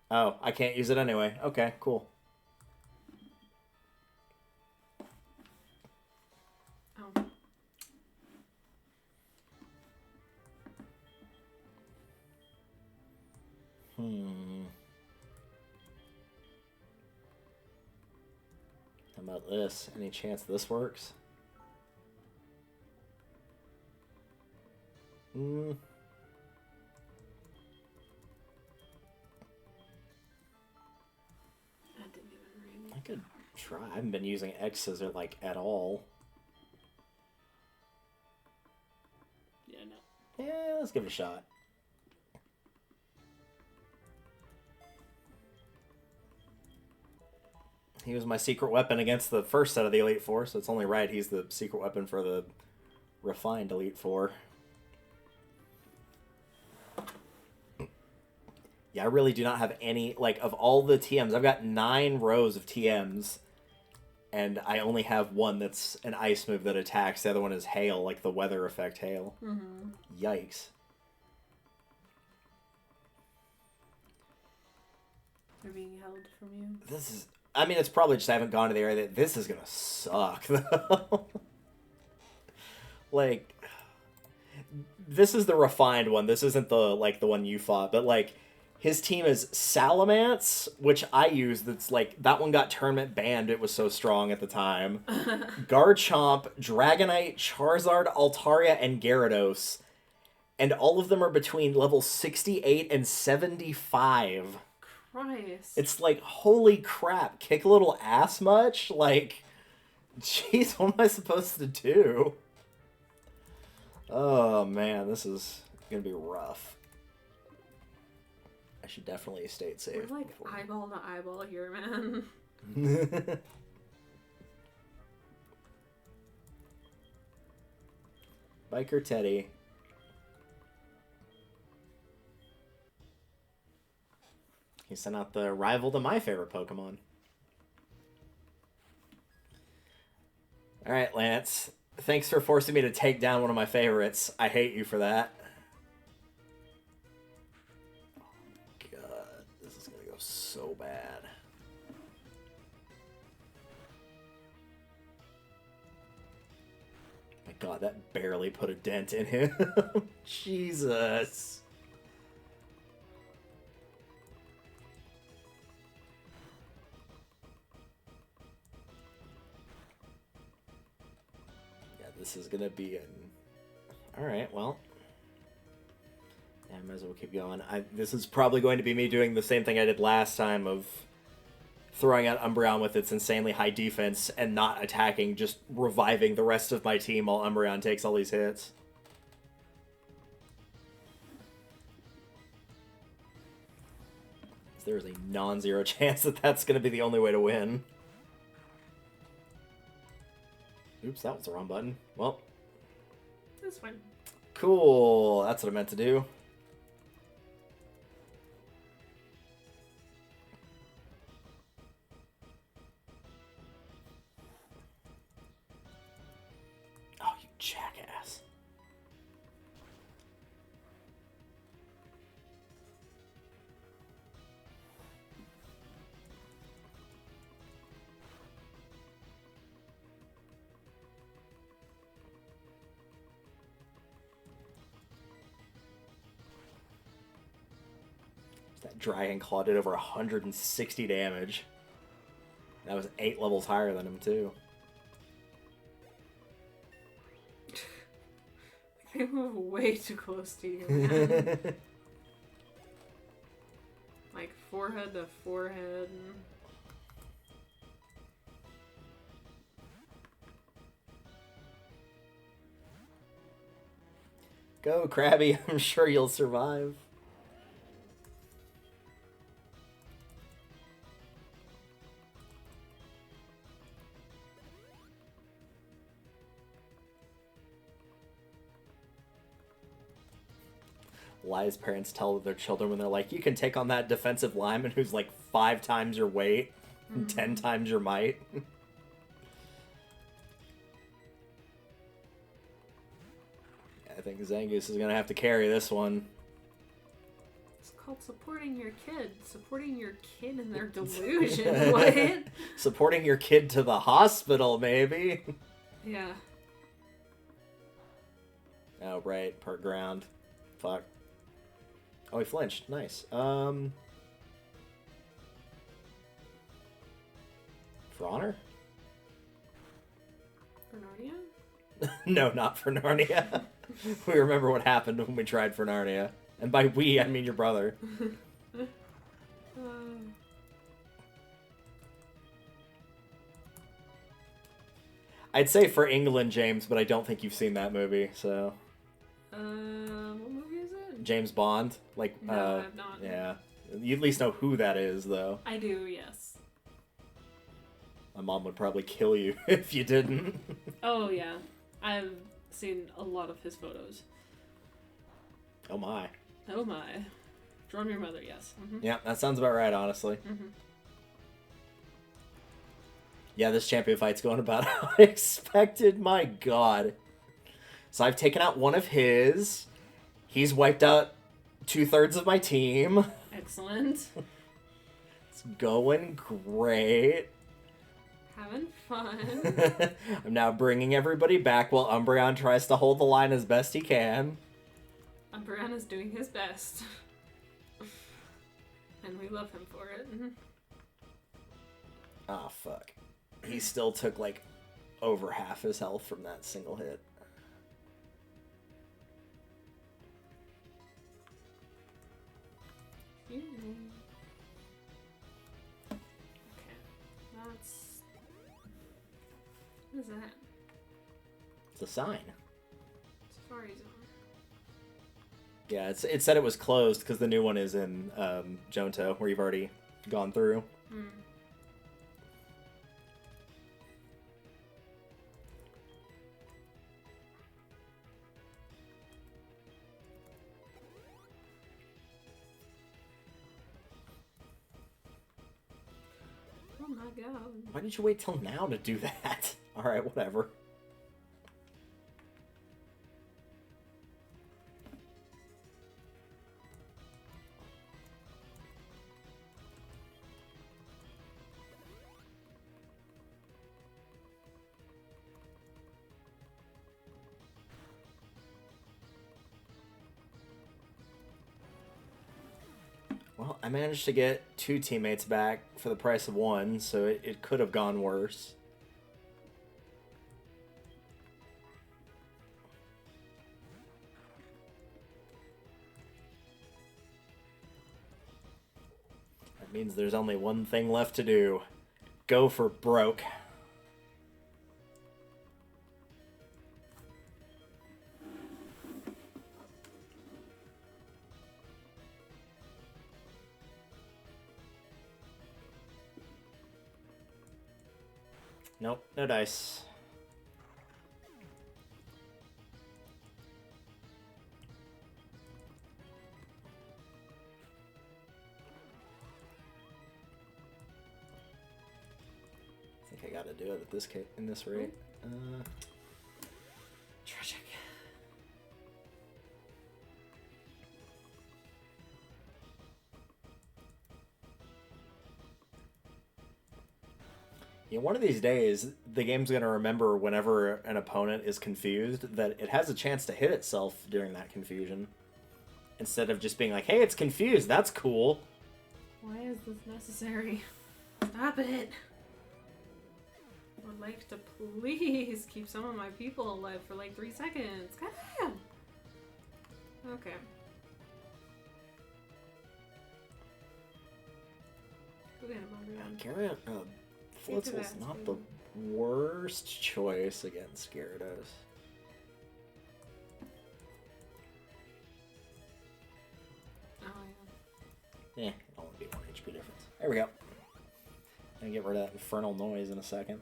Oh, I can't use it anyway. Okay, cool. Oh. How about this? Any chance this works? Hmm. That didn't even ring. I could try. I haven't been using X scissor like at all. Yeah, no. Yeah, let's give it a shot. He was my secret weapon against the first set of the Elite Four, so it's only right he's the secret weapon for the refined Elite Four. Yeah, I really do not have any, like, of all the TMs, I've got 9 rows of TMs, and I only have one that's an ice move that attacks. The other one is hail, like the weather effect hail. Mm-hmm. Yikes. They're being held from you. This is, I mean, it's probably just I haven't gone to the area that this is gonna suck, though. Like, this is the refined one. This isn't the, like, the one you fought, but, like, his team is Salamance, which I use. That's like, that one got tournament banned. It was so strong at the time. Garchomp, Dragonite, Charizard, Altaria, and Gyarados. And all of them are between level 68 and 75. Christ. It's like, holy crap, kick a little ass much? Like, jeez, what am I supposed to do? Oh man, this is gonna be rough. I should definitely stay safe. We're like eyeball to eyeball here, man. Biker Teddy. He sent out the rival to my favorite Pokemon. Alright, Lance. Thanks for forcing me to take down one of my favorites. I hate you for that. So bad. My god, that barely put a dent in him. Jesus. Yeah, this is gonna be an... Alright, well... Yeah, I might as well keep going. This is probably going to be me doing the same thing I did last time of throwing out Umbreon with its insanely high defense and not attacking, just reviving the rest of my team while Umbreon takes all these hits. There's a non-zero chance that that's going to be the only way to win. Oops, that was the wrong button. Well. This one. Cool. That's what I meant to do. Oh, you jackass. Dragon Claw did over 160 damage. That was 8 levels higher than him, too. They move way too close to you, man. Like, forehead to forehead. Go, Krabby. I'm sure you'll survive. Lies parents tell their children when they're like, you can take on that defensive lineman who's like 5 times your weight and 10 times your might. I think Zangoose is going to have to carry this one. It's called supporting your kid. Supporting your kid in their delusion. What? Supporting your kid to the hospital, maybe. Yeah. Oh, right. Per ground. Fuck. Oh, he flinched. Nice. For honor? For Narnia? No, not for Narnia. We remember what happened when we tried for Narnia. And by we, I mean your brother. I'd say for England, James, but I don't think you've seen that movie, so... What movie is it? James Bond? Like, no, I have not. Yeah. You at least know who that is, though. I do, yes. My mom would probably kill you if you didn't. Oh, yeah. I've seen a lot of his photos. Oh, my. Oh, my. Drum your mother, yes. Mm-hmm. Yeah, that sounds about right, honestly. Mm-hmm. Yeah, this champion fight's going about how I expected. My god. So I've taken out one of his. He's wiped out 2/3 of my team. Excellent. It's going great. Having fun. I'm now bringing everybody back while Umbreon tries to hold the line as best he can. Umbreon is doing his best. And we love him for it. Ah, fuck. He still took, like, over half his health from that single hit. Okay. That's... What is that? It's a sign. Safari Zone. Yeah, it said it was closed because the new one is in Johto, where you've already gone through. Hmm. Oh my god. Why did you wait till now to do that? Alright, whatever. Well, I managed to get 2 teammates back for the price of 1, so it could have gone worse. That means there's only one thing left to do. Go for broke. Nope, no dice. I think I gotta do it at this case, in this rate. Tragic. Yeah, one of these days, the game's going to remember whenever an opponent is confused that it has a chance to hit itself during that confusion. Instead of just being like, hey, it's confused, that's cool. Why is this necessary? Stop it! I would like to please keep some of my people alive for like 3 seconds. God damn! Okay. Go get him, Adrian. Garrett, Flitzel's not the worst choice against Gyarados. Oh, yeah. It only be 1 HP difference. There we go. Gonna get rid of that infernal noise in a second.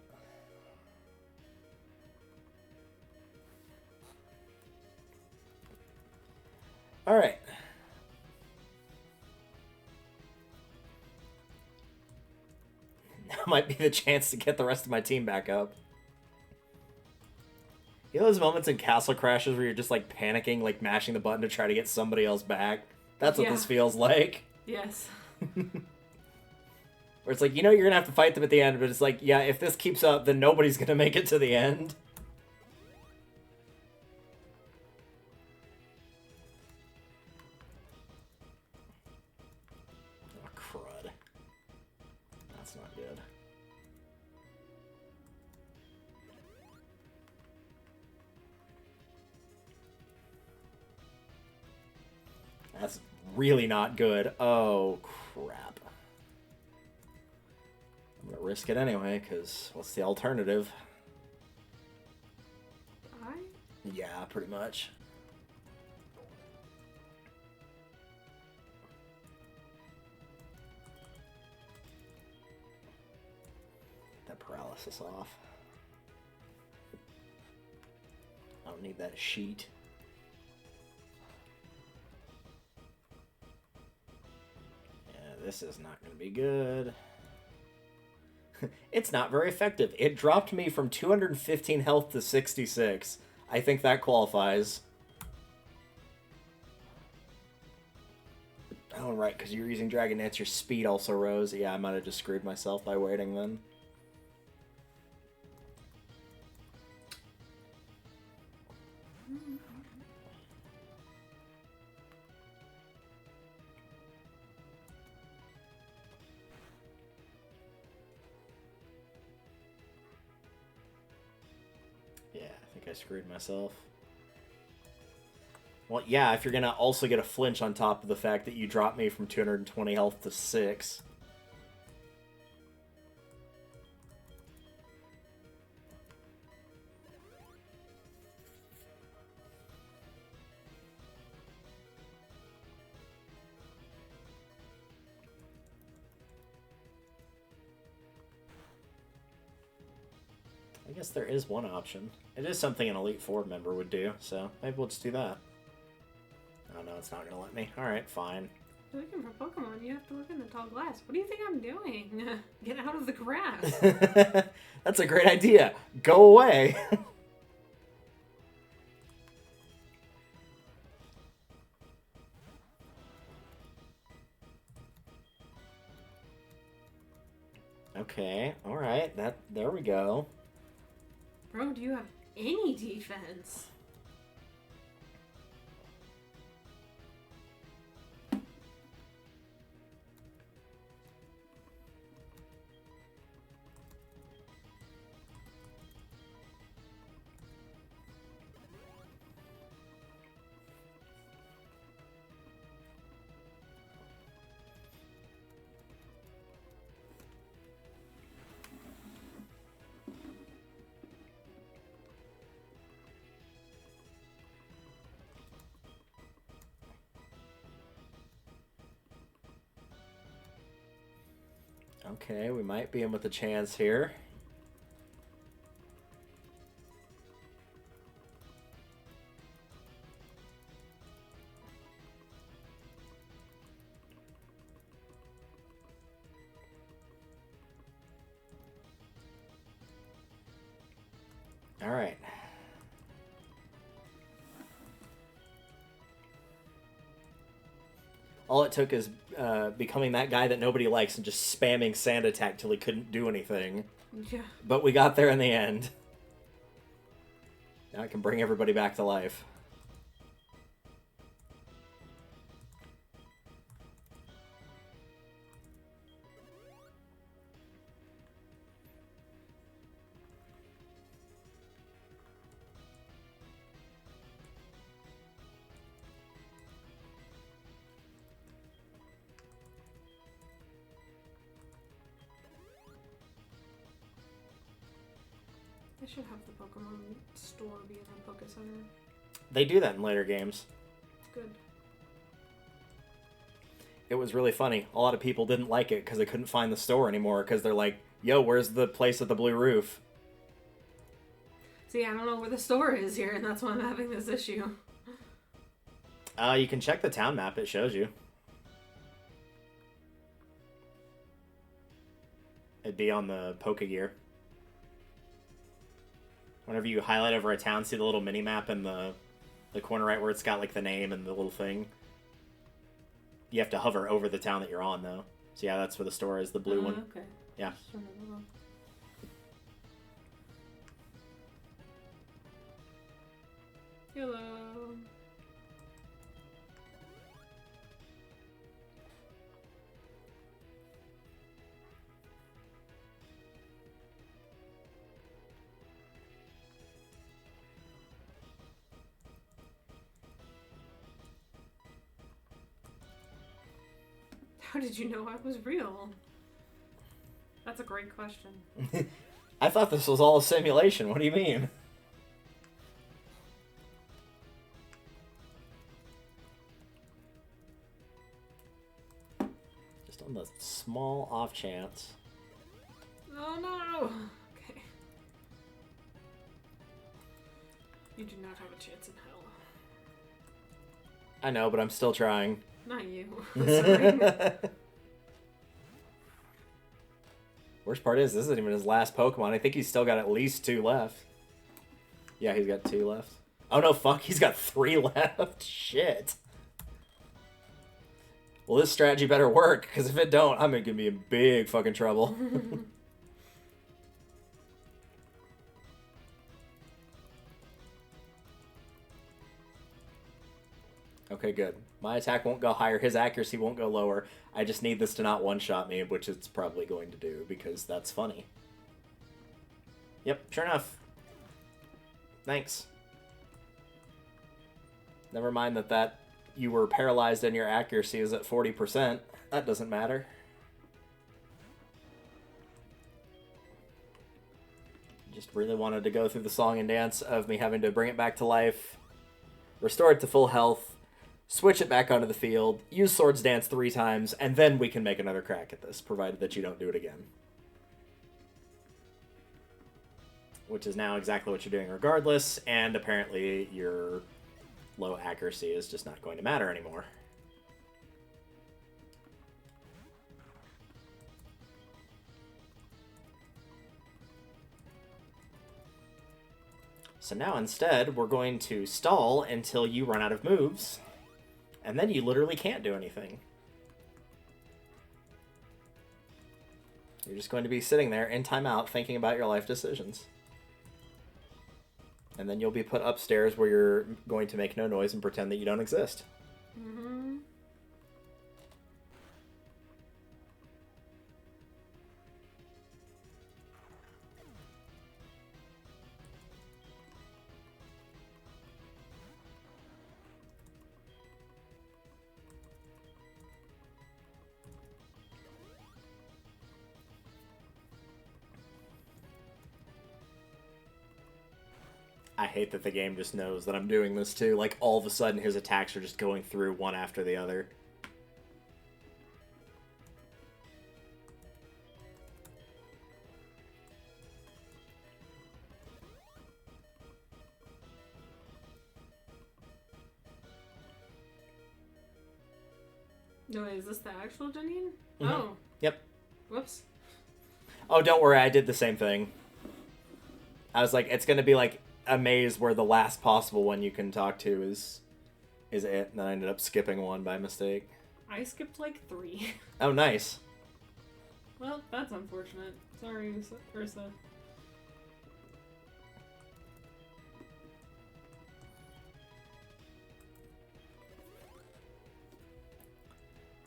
Alright. Now might be the chance to get the rest of my team back up. You know those moments in Castle Crashes where you're just like panicking, like mashing the button to try to get somebody else back? That's what this feels like. Yes. Where it's like, you know you're gonna have to fight them at the end, but it's like, yeah, if this keeps up, then nobody's gonna make it to the end. Oh, crud. That's not good. That's really not good. Oh, crap. I'm gonna risk it anyway, because what's the alternative? Yeah, pretty much. Get that paralysis off. I don't need that sheet. Yeah, this is not going to be good. It's not very effective. It dropped me from 215 health to 66. I think that qualifies. Oh, right, because you're using Dragonets, your speed also rose. Yeah, I might have just screwed myself by waiting then. Yeah, I think I screwed myself. Well, yeah, if you're going to also get a flinch on top of the fact that you dropped me from 220 health to 6. I guess there is one option. It is something an Elite Four member would do, so maybe we'll just do that. Oh no, it's not going to let me. Alright, fine. Looking for Pokemon, you have to look in the tall glass. What do you think I'm doing? Get out of the grass. That's a great idea. Go away. Okay, alright. There we go. Bro, do you have any defense? Okay, we might be in with a chance here. All right. All it took is becoming that guy that nobody likes and just spamming Sand Attack till he couldn't do anything. Yeah. But we got there in the end. Now I can bring everybody back to life. should have the Pokemon store be in the Poké Center. They do that in later games. Good. It was really funny. A lot of people didn't like it because they couldn't find the store anymore because they're like, yo, where's the place with the blue roof? See, I don't know where the store is here, and that's why I'm having this issue. You can check the town map. It shows you. It'd be on the Pokegear. Whenever you highlight over a town, see the little mini-map in the corner right where it's got like the name and the little thing? You have to hover over the town that you're on, though. So yeah, that's where the store is, the blue one. Okay. Yeah. Hello. How did you know I was real? That's a great question. I thought this was all a simulation. What do you mean? Just on the small off chance. Oh no! Okay. You do not have a chance in hell. I know, but I'm still trying. Not you. Sorry. Worst part is, this isn't even his last Pokemon. I think he's still got at least 2 left. Yeah, he's got 2 left. Oh no, fuck, he's got 3 left. Shit. Well, this strategy better work, because if it don't, I'm gonna be in big fucking trouble. Okay, good. My attack won't go higher, his accuracy won't go lower. I just need this to not one-shot me, which it's probably going to do, because that's funny. Yep, sure enough. Thanks. Never mind that you were paralyzed and your accuracy is at 40%. That doesn't matter. Just really wanted to go through the song and dance of me having to bring it back to life, restore it to full health, switch it back onto the field, use Swords Dance 3 times, and then we can make another crack at this, provided that you don't do it again. Which is now exactly what you're doing regardless, and apparently your low accuracy is just not going to matter anymore. So now instead, we're going to stall until you run out of moves. And then you literally can't do anything. You're just going to be sitting there in timeout thinking about your life decisions. And then you'll be put upstairs where you're going to make no noise and pretend that you don't exist. Mm-hmm. I hate that the game just knows that I'm doing this too. Like, all of a sudden, his attacks are just going through one after the other. No, wait, is this the actual Janine? Mm-hmm. Oh. Yep. Whoops. Oh, don't worry, I did the same thing. I was like, it's gonna be like a maze where the last possible one you can talk to is it, and then I ended up skipping one by mistake. I skipped like 3. Oh, nice. Well, that's unfortunate. Sorry, Ursa.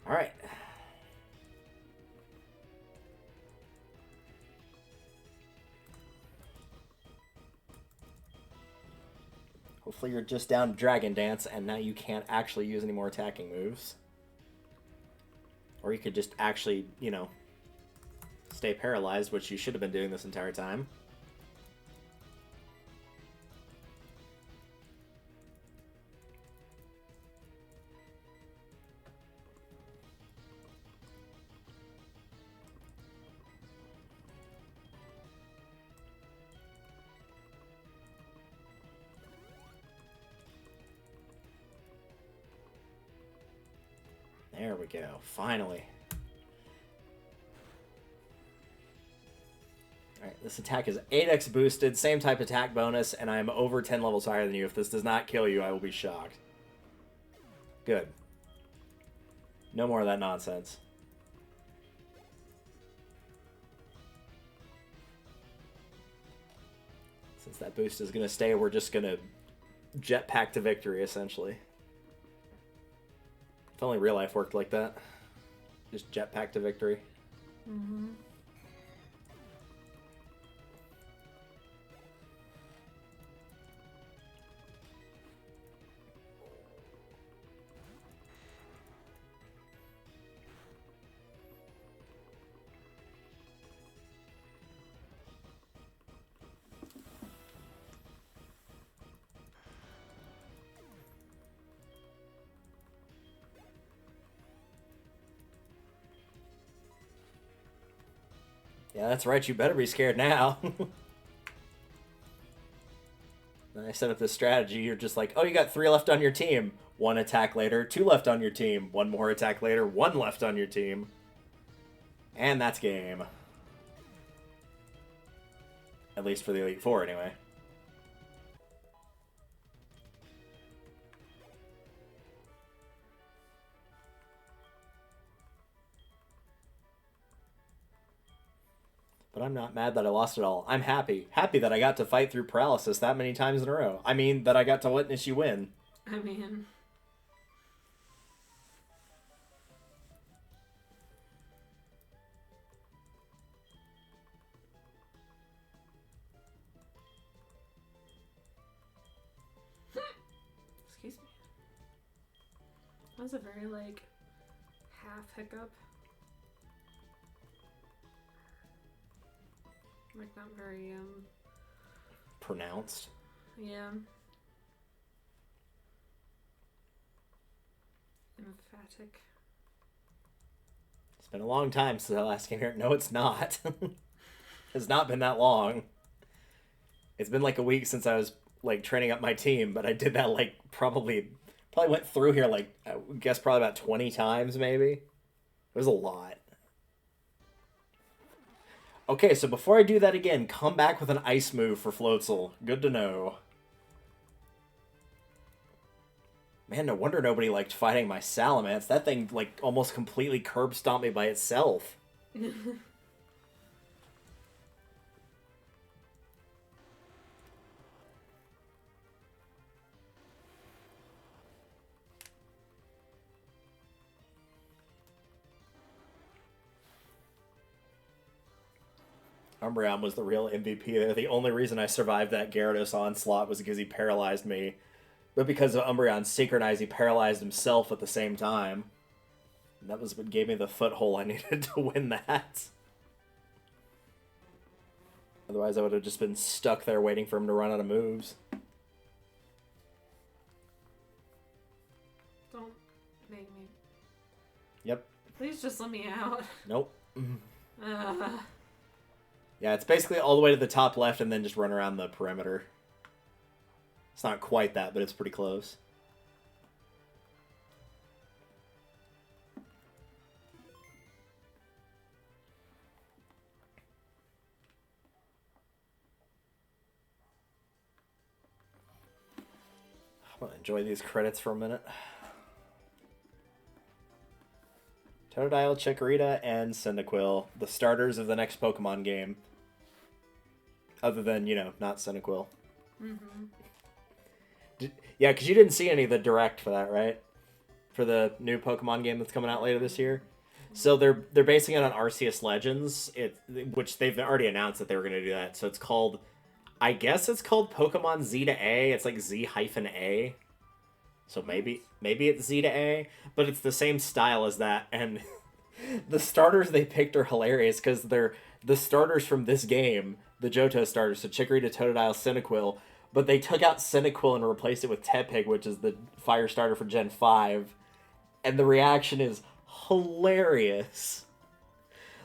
Alright. Hopefully you're just down to Dragon Dance, and now you can't actually use any more attacking moves. Or you could just actually, you know, stay paralyzed, which you should have been doing this entire time. There we go. Finally. Alright, this attack is 8x boosted, same type attack bonus, and I am over 10 levels higher than you. If this does not kill you, I will be shocked. Good. No more of that nonsense. Since that boost is going to stay, we're just going to jetpack to victory, essentially. If only real life worked like that. Just jetpack to victory. Mm-hmm. Yeah, that's right. You better be scared now. Then I set up this strategy. You're just like, oh, you got 3 left on your team. 1 attack later, 2 left on your team. 1 more attack later, 1 left on your team. And that's game. At least for the Elite Four, anyway. But I'm not mad that I lost it all. I'm happy. Happy that I got to fight through paralysis that many times in a row. I mean, that I got to witness you win. I mean... Excuse me. That was a very, like, half hiccup. Like, not very, Pronounced. yeah. Emphatic. It's been a long time since I last came here. No, it's not. It's not been that long. It's been like a week since I was, like, training up my team, but I did that, like, probably went through here, like, I guess probably about 20 times, maybe. It was a lot. Okay, so before I do that again, come back with an ice move for Floatzel. Good to know. Man, no wonder nobody liked fighting my Salamence. That thing, like, almost completely curb stomped me by itself. Umbreon was the real MVP there. The only reason I survived that Gyarados onslaught was because he paralyzed me. But because of Umbreon synchronized, he paralyzed himself at the same time. And that was what gave me the foothold I needed to win that. Otherwise, I would have just been stuck there waiting for him to run out of moves. Don't make me. Yep. Please just let me out. Nope. Yeah, it's basically all the way to the top left and then just run around the perimeter. It's not quite that, but it's pretty close. I'm gonna enjoy these credits for a minute. Totodile, Chikorita, and Cyndaquil, the starters of the next Pokemon game. Other than, you know, not Cyndaquil. Mm-hmm. Yeah, because you didn't see any of the direct for that, right? For the new Pokemon game that's coming out later this year. So they're basing it on Arceus Legends, which they've already announced that they were going to do that. So it's called, I guess it's called Pokemon Z to A. It's like Z-A. So maybe it's Z to A, but it's the same style as that. And the starters they picked are hilarious because they're the starters from this game, the Johto starters, so Chikorita, Totodile, Cyndaquil, but they took out Cyndaquil and replaced it with Tepig, which is the fire starter for Gen 5, and the reaction is hilarious.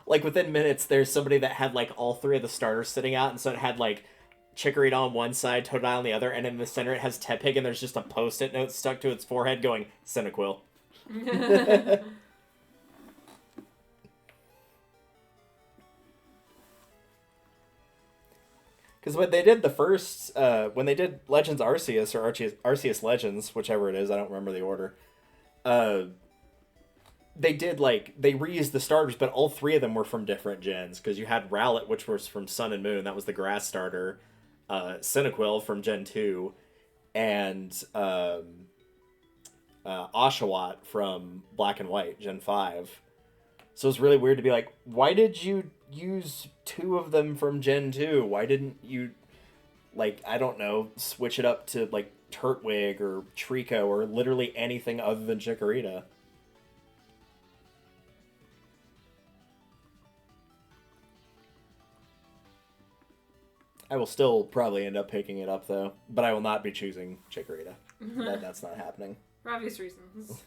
Like, within minutes, there's somebody that had, like, all 3 of the starters sitting out, and so it had, like, Chikorita on one side, Totodile on the other, and in the center it has Tepig, and there's just a post-it note stuck to its forehead going, Cyndaquil. Because when they did the first, when they did Legends Arceus or Arceus Legends, whichever it is, I don't remember the order. Uh, they did they reused the starters, but all three of them were from different gens. Because you had Rowlet, which was from Sun and Moon, that was the grass starter. Cyndaquil from Gen 2, and Oshawott from Black and White, Gen 5. So it's really weird to be like, why did you use two of them from Gen 2? Why didn't you, I don't know, switch it up to, Turtwig or Trico or literally anything other than Chikorita? I will still probably end up picking it up, though. But I will not be choosing Chikorita. That's not happening. For obvious reasons.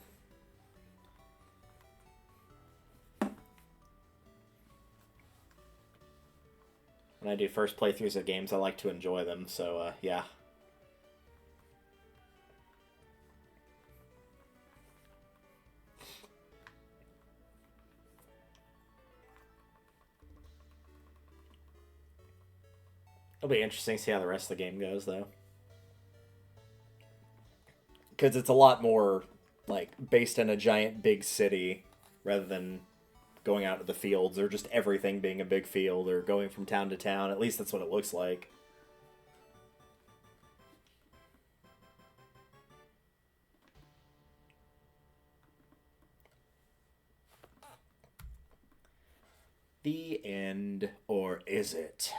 When I do first playthroughs of games, I like to enjoy them, so, yeah. It'll be interesting to see how the rest of the game goes, though. Because it's a lot more, based in a giant big city, rather than going out to the fields, or just everything being a big field, or going from town to town. At least that's what it looks like. The end, or is it?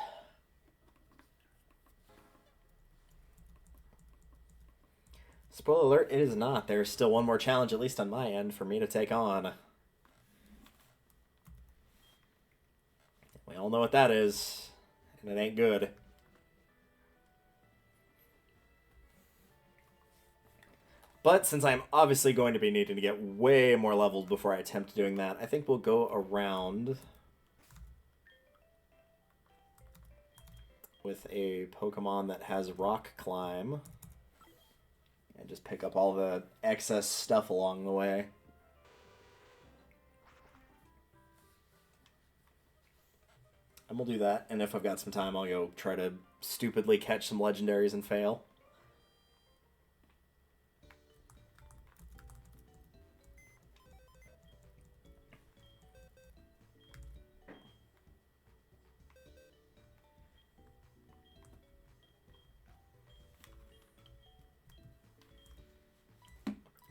Spoiler alert, it is not. There's still one more challenge, at least on my end, for me to take on. We all know what that is, and it ain't good. But since I'm obviously going to be needing to get way more leveled before I attempt doing that, I think we'll go around with a Pokemon that has Rock Climb. And just pick up all the excess stuff along the way. And we'll do that, and if I've got some time, I'll go try to stupidly catch some legendaries and fail.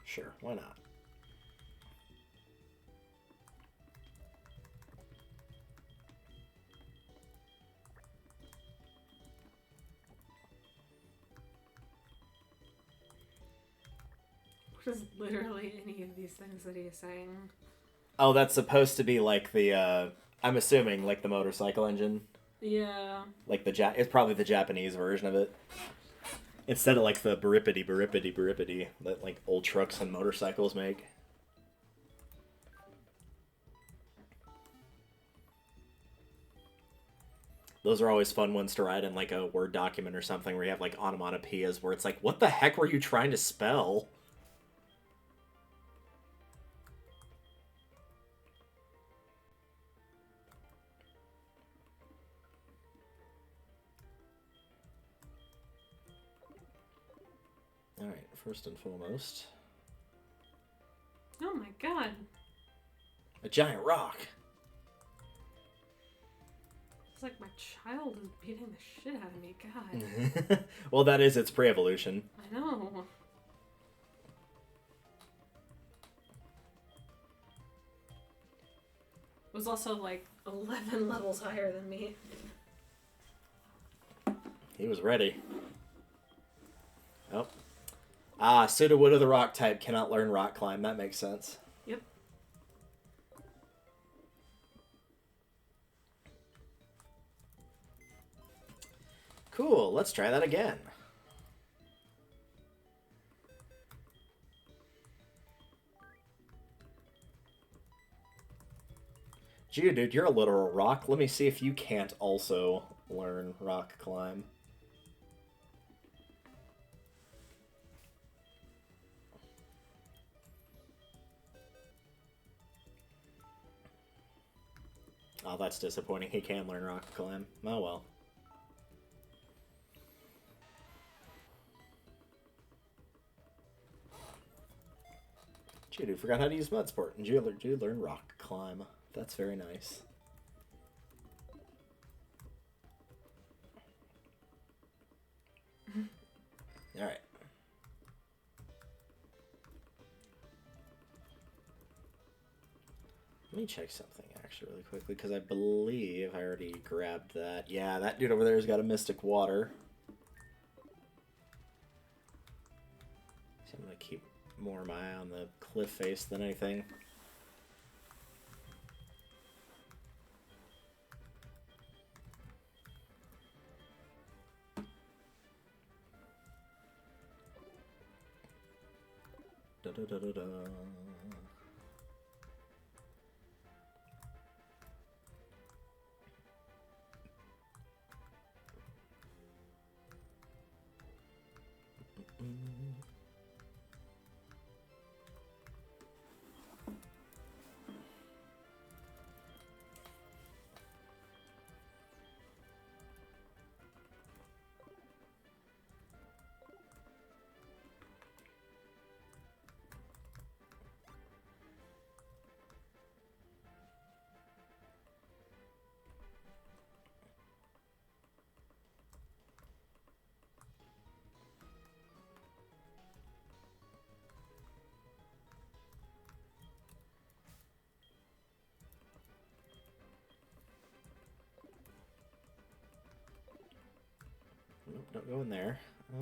Sure, why not? What is literally any of these things that he is saying? Oh, that's supposed to be the, I'm assuming, the motorcycle engine. Yeah. It's probably the Japanese version of it. Instead of, the buripity that, old trucks and motorcycles make. Those are always fun ones to write in, a Word document or something where you have, onomatopoeias where it's what the heck were you trying to spell? Alright, first and foremost. Oh my god. A giant rock. It's like my child is beating the shit out of me, god. Well, that is its pre-evolution. I know. It was also 11 levels higher than me. He was ready. Oh. Ah, Sudowoodo the rock type cannot learn rock climb. That makes sense. Yep. Cool, let's try that again. Geodude, you're a literal rock. Let me see if you can't also learn rock climb. Oh, that's disappointing. He can learn rock climb. Oh well. Gee, dude, forgot how to use mud sport. And you learn rock climb. That's very nice. All right. Let me check something actually really quickly because I believe I already grabbed that. Yeah, that dude over there has got a mystic water. So I'm gonna keep more of my eye on the cliff face than anything. Da da da da da. Nope, don't go in there. I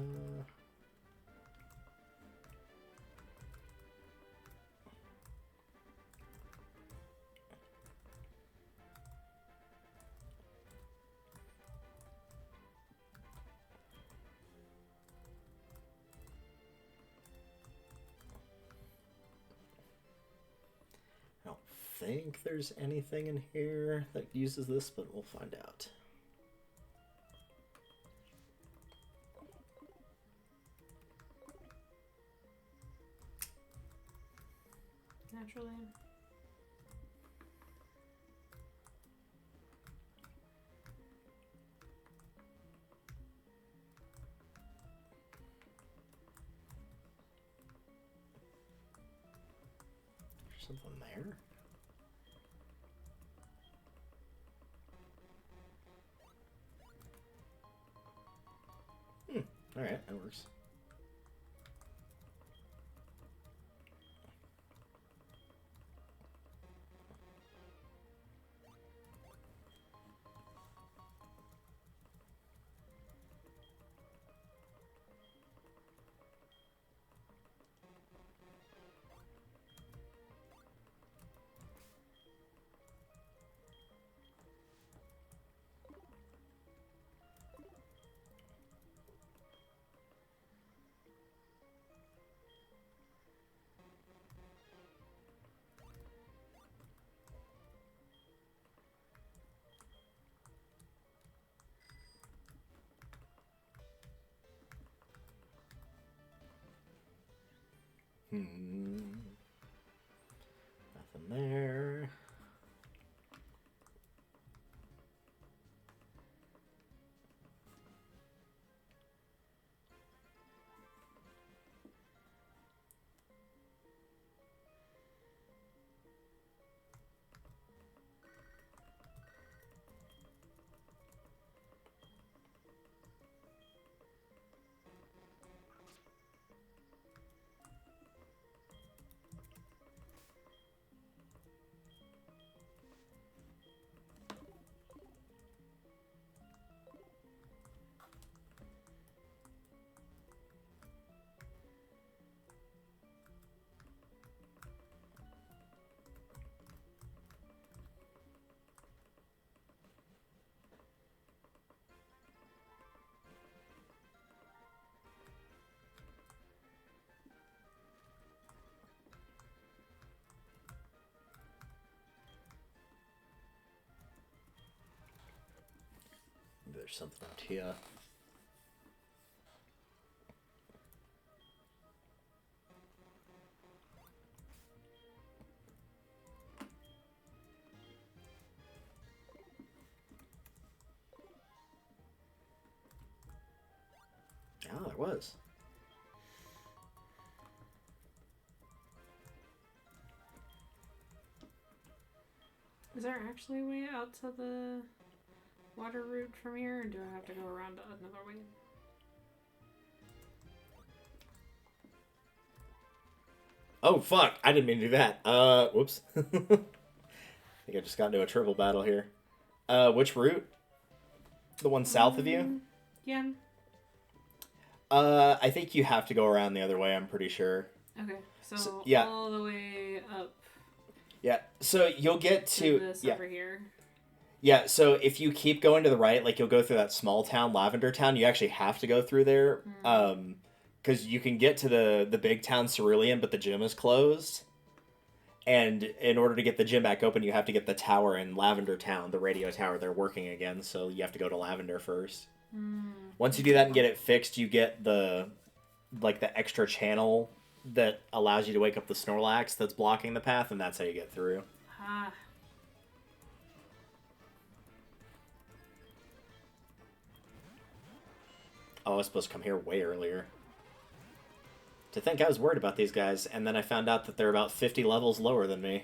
don't think there's anything in here that uses this, but we'll find out. Naturally. There's something there. Alright, that works. Nothing there. Maybe there's something out here. Ah, there was. Is there actually a way out to the water route from here, or do I have to go around another way? Oh, fuck. I didn't mean to do that. Whoops. I think I just got into a triple battle here. Which route? The one south of you? Yeah. I think you have to go around the other way, I'm pretty sure. Okay, so yeah. all the way up. Yeah, so you'll get to this yeah. over here. Yeah, so if you keep going to the right, like you'll go through that small town, Lavender Town, you actually have to go through there. Because you can get to the big town Cerulean, but the gym is closed. And in order to get the gym back open, you have to get the tower in Lavender Town, the radio tower. They're working again, so you have to go to Lavender first. Once you do that and get it fixed, you get the extra channel that allows you to wake up the Snorlax that's blocking the path, and that's how you get through. Ah. Oh, I was supposed to come here way earlier. To think I was worried about these guys, and then I found out that they're about 50 levels lower than me.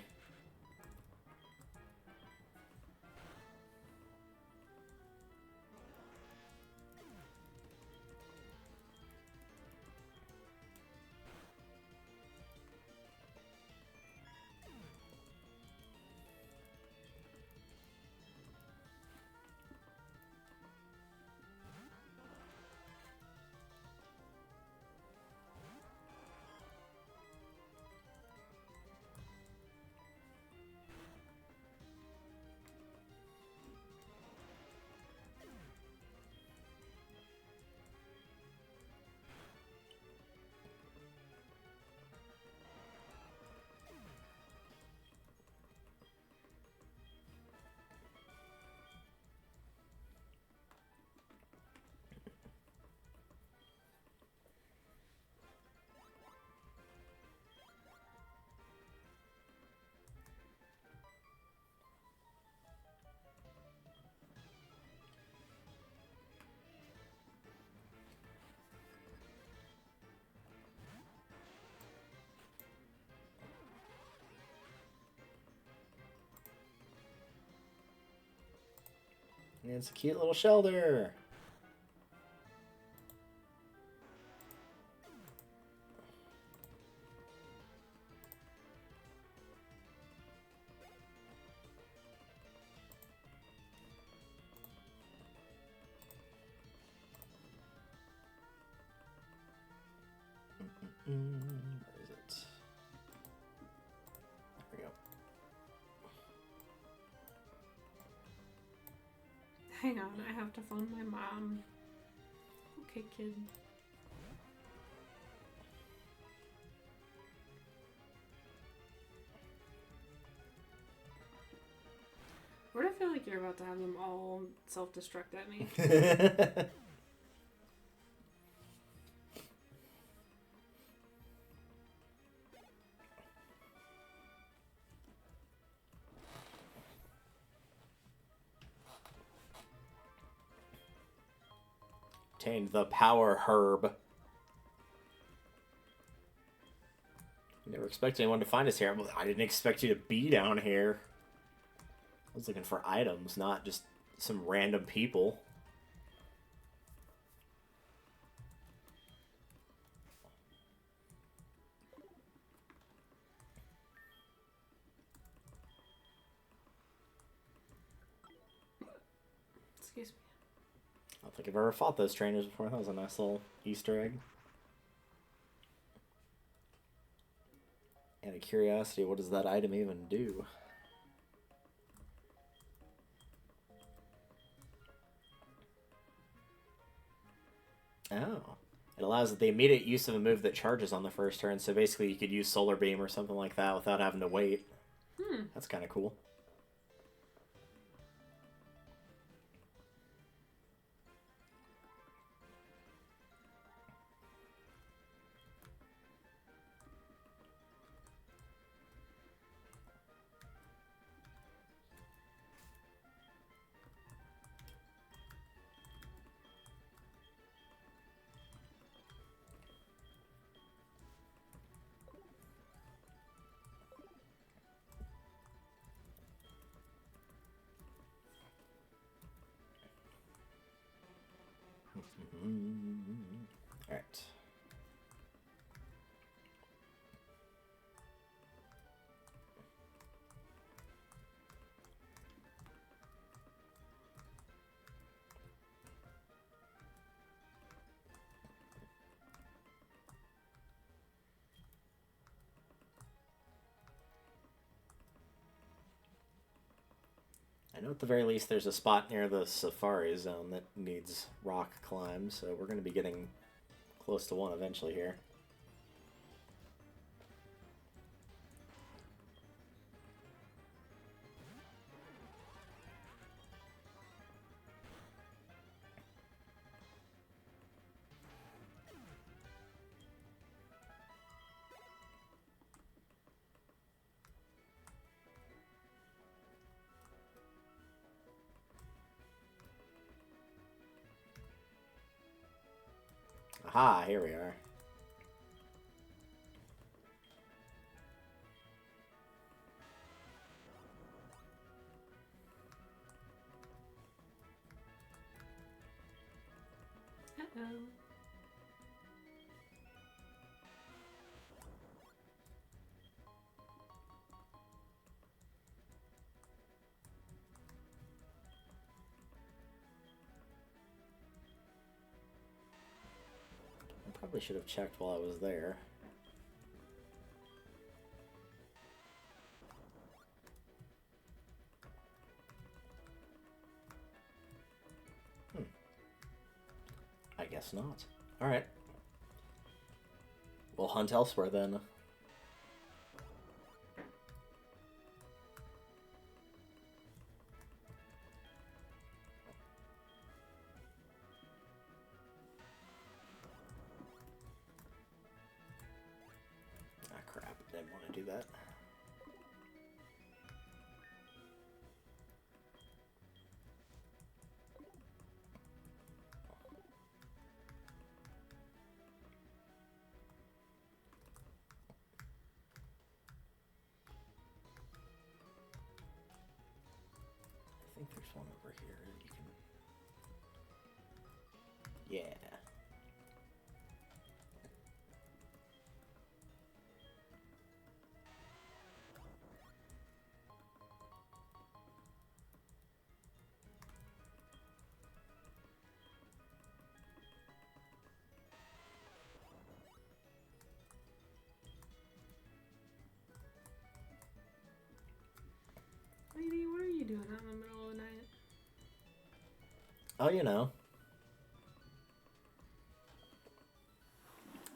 It's a cute little shelter. Where is it? There we go. Hang on, I have to phone my mom. Okay, kid. Where do I feel like you're about to have them all self-destruct at me? Obtained the power herb. Never expect anyone to find us here. I didn't expect you to be down here. I was looking for items, not just some random people. Excuse me. I don't think I've ever fought those trainers before. That was a nice little Easter egg. Out of curiosity, what does that item even do? Oh. It allows the immediate use of a move that charges on the first turn, so basically you could use Solar Beam or something like that without having to wait. That's kind of cool. Alright. I know at the very least there's a spot near the safari zone that needs rock climb, so we're going to be getting close to one eventually here. Aha, here we are. Uh-oh. Probably should have checked while I was there. I guess not. Alright. We'll hunt elsewhere then. Ah, crap. I didn't want to do that. I think there's one over here. You can... Yeah. Lady, what are you doing out in the middle of the night? Oh, you know.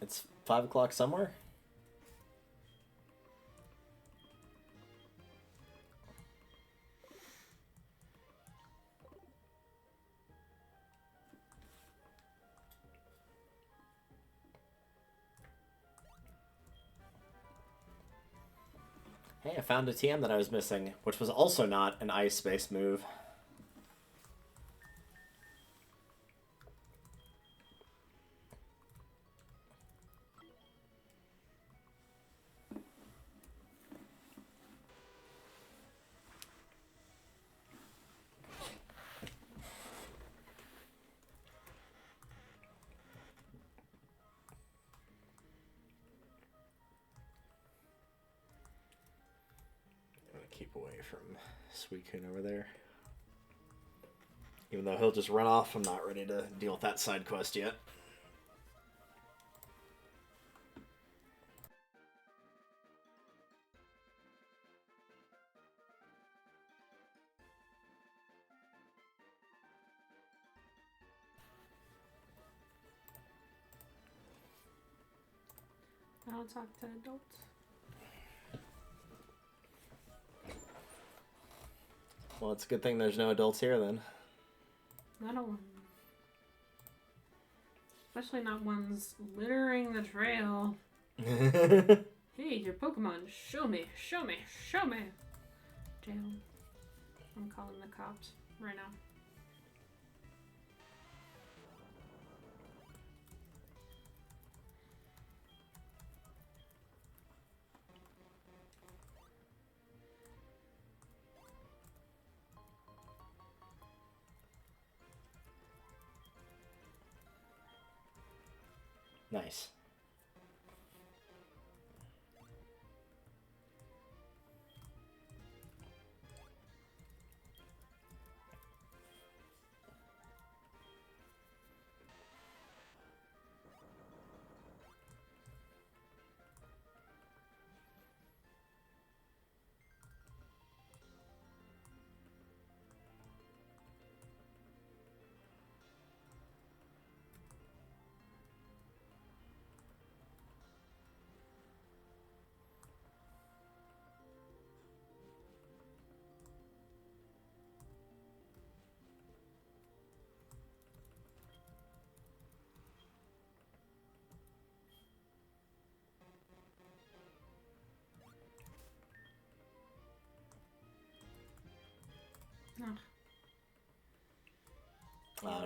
It's 5 o'clock somewhere? Hey, I found a TM that I was missing, which was also not an ice-based move. Keep away from Suicune over there. Even though he'll just run off, I'm not ready to deal with that side quest yet. I'll talk to adults. Well, it's a good thing there's no adults here then. Not a one. Especially not ones littering the trail. Hey, your Pokemon, show me, show me, show me. Jail. I'm calling the cops right now. Nice.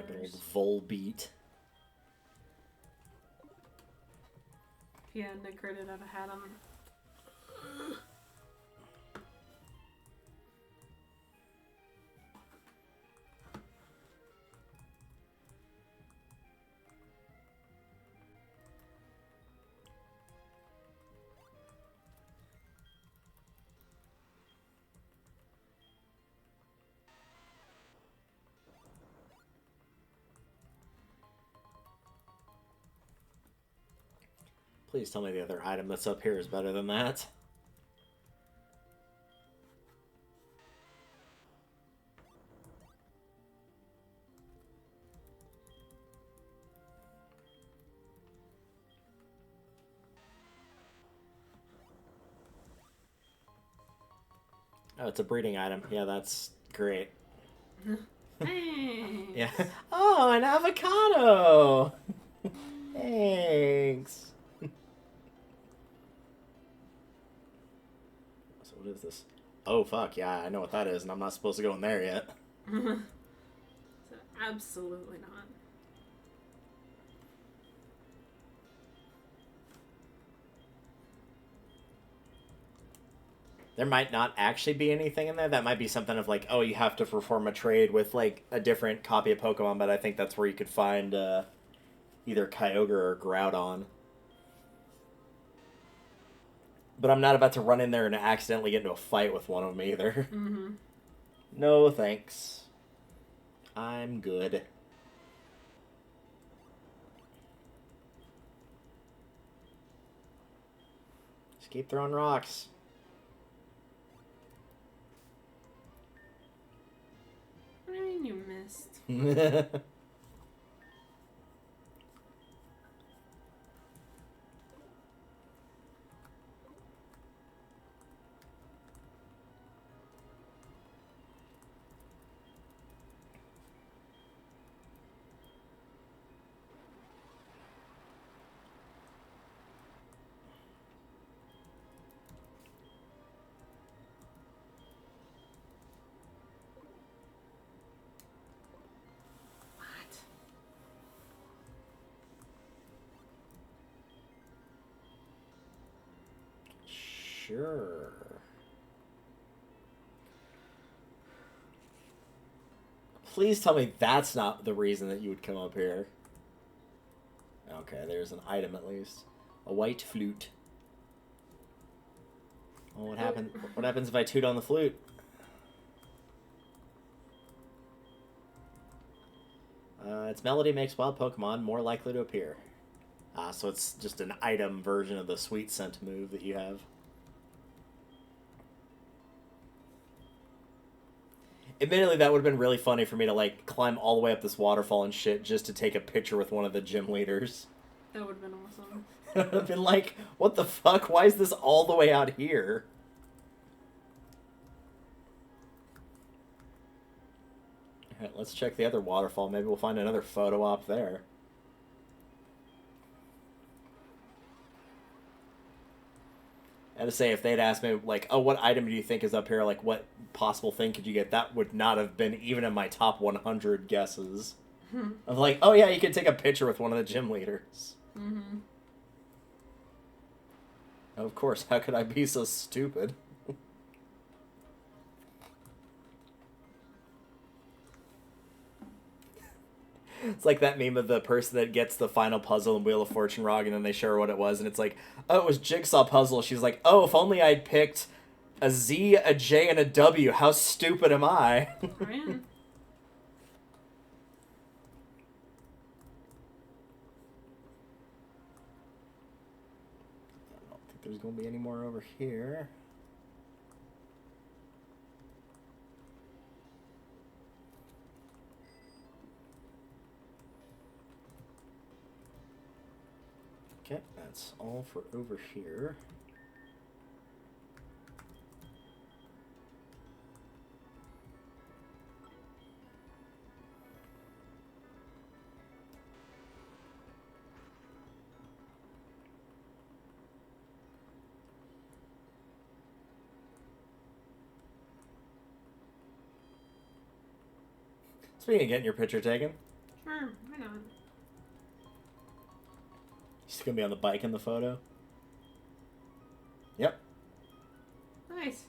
Good old Volbeat. Yeah, Nick critted, I've had him. Please tell me the other item that's up here is better than that. Oh, it's a breeding item. Yeah, that's great. Yeah. Oh, an avocado! Thanks. So what is this? Oh, fuck, yeah, I know what that is, and I'm not supposed to go in there yet. Absolutely not. There might not actually be anything in there. That might be something of like, oh, you have to perform a trade with like a different copy of Pokemon, but I think that's where you could find either Kyogre or Groudon. But I'm not about to run in there and accidentally get into a fight with one of them either. Mm-hmm. No, thanks. I'm good. Just keep throwing rocks. What do you mean you missed? Sure. Please tell me that's not the reason that you would come up here. Okay, there's an item at least. A white flute. Well, what happens if I toot on the flute? Its melody makes wild Pokemon more likely to appear. So it's just an item version of the sweet scent move that you have. Admittedly, that would have been really funny for me to, like, climb all the way up this waterfall and shit just to take a picture with one of the gym leaders. That would have been awesome. It would have been like, what the fuck? Why is this all the way out here? Alright, let's check the other waterfall. Maybe we'll find another photo op there. I had to say, if they'd asked me, like, oh, what item do you think is up here? Like, what possible thing could you get? That would not have been even in my top 100 guesses. I'm like, oh yeah, you could take a picture with one of the gym leaders. Mm-hmm. Of course, how could I be so stupid? It's like that meme of the person that gets the final puzzle in Wheel of Fortune Rog, and then they show her what it was, and it's like, oh, it was Jigsaw Puzzle. She's like, oh, if only I'd picked a Z, a J, and a W. How stupid am I? Man. I don't think there's going to be any more over here. Okay, that's all for over here. Speaking of getting your picture taken, Sure, why not? she's gonna be on the bike in the photo. Yep. Nice.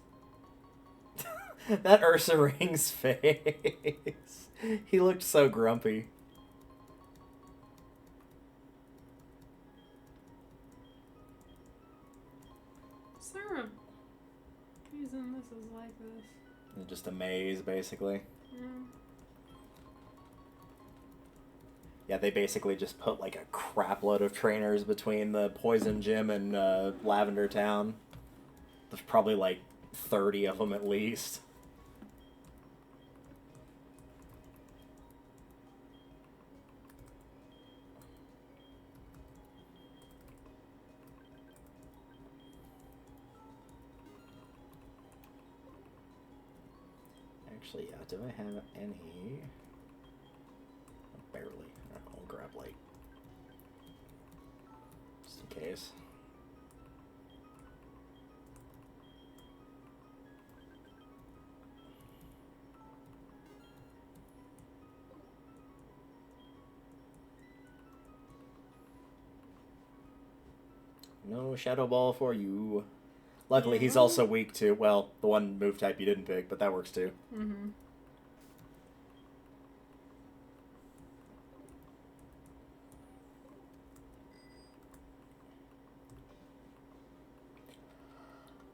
That Ursa Ring's face. He looked so grumpy. Is there a reason this is like this? Just a maze, basically. Yeah. Yeah, they basically just put like a crap load of trainers between the Poison Gym and Lavender Town. There's probably like 30 of them at least. Actually, yeah, do I have any? Barely. I'll grab light. Just in case. No Shadow Ball for you. Luckily, he's also weak to, well, the one move type you didn't pick, but that works too. Mm-hmm.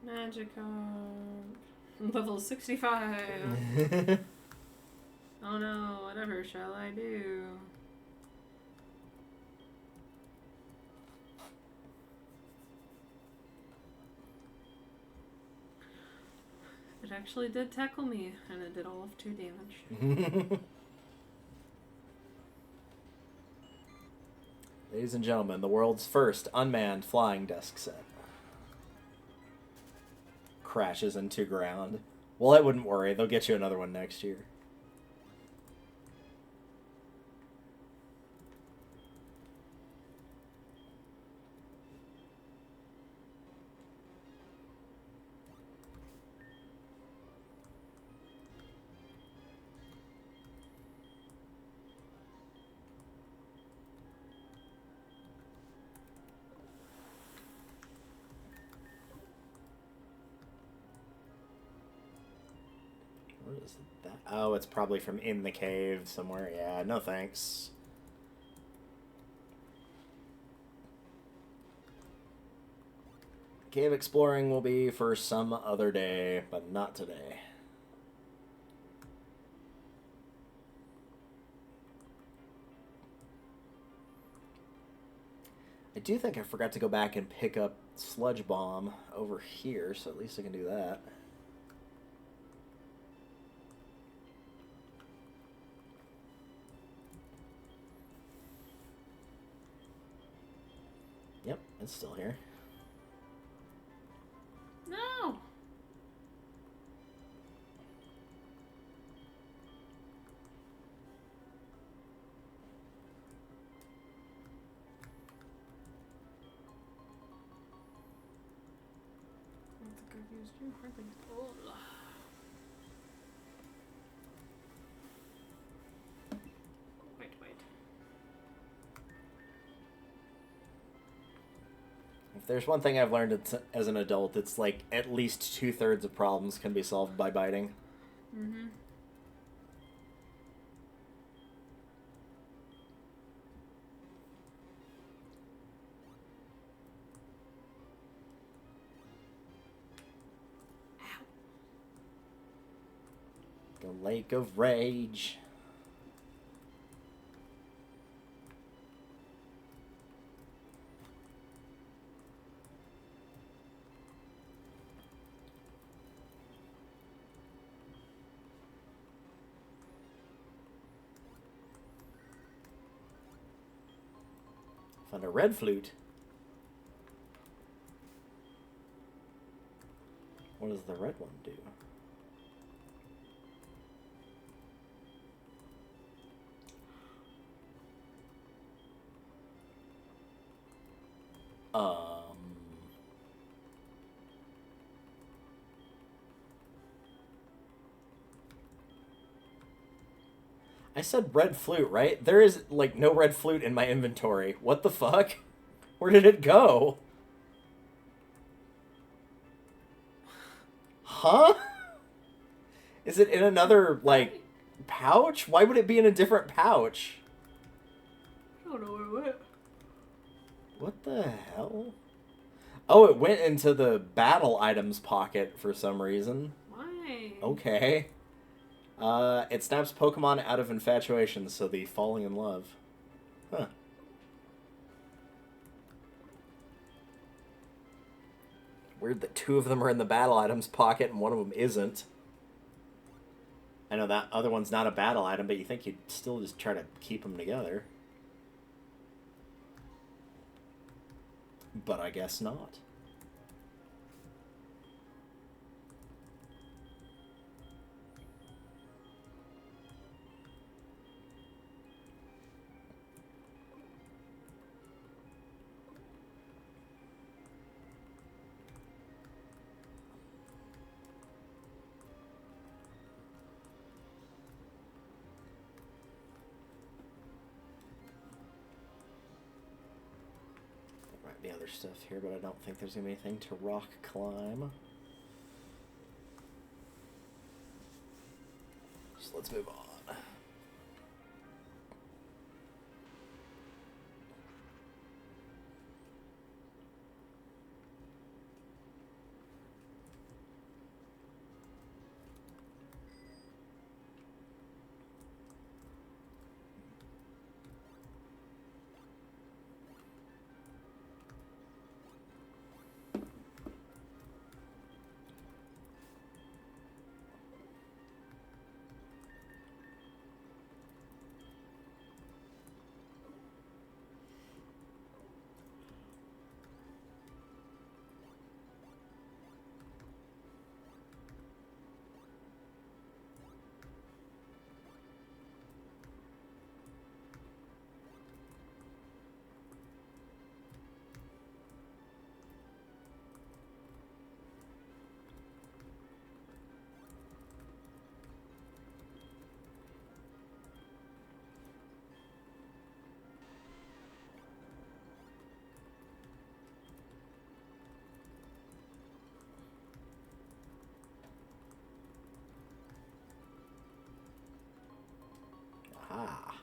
Magikarp. Level 65. Oh no, whatever shall I do? It actually did tackle me, and it did all of 2 damage. Ladies and gentlemen, the world's first unmanned flying desk set. Crashes into ground. Well, I wouldn't worry. They'll get you another one next year. Where is that? Oh, it's probably from in the cave somewhere. Yeah, no thanks. Cave exploring will be for some other day, but not today. I do think I forgot to go back and pick up Sludge Bomb over here, so at least I can do that. Yep, it's still here. No! I don't think I've used you hardly at all. Wait. If there's one thing I've learned as an adult, it's like at least 2/3 of problems can be solved by biting. Mm-hmm. The Lake of Rage. Found a red flute. What does the red one do? I said red flute, right? There is, like, no red flute in my inventory. What the fuck? Where did it go? Huh? Is it in another, like, pouch? Why would it be in a different pouch? I don't know where it went. What the hell? Oh, it went into the battle items pocket for some reason. Why? Okay. It snaps Pokemon out of infatuation, so the falling in love. Huh. Weird that two of them are in the battle items pocket and one of them isn't. I know that other one's not a battle item, but you think you'd still just try to keep them together. But I guess not. The other stuff here, but I don't think there's gonna be anything to rock climb. So let's move on. Ah.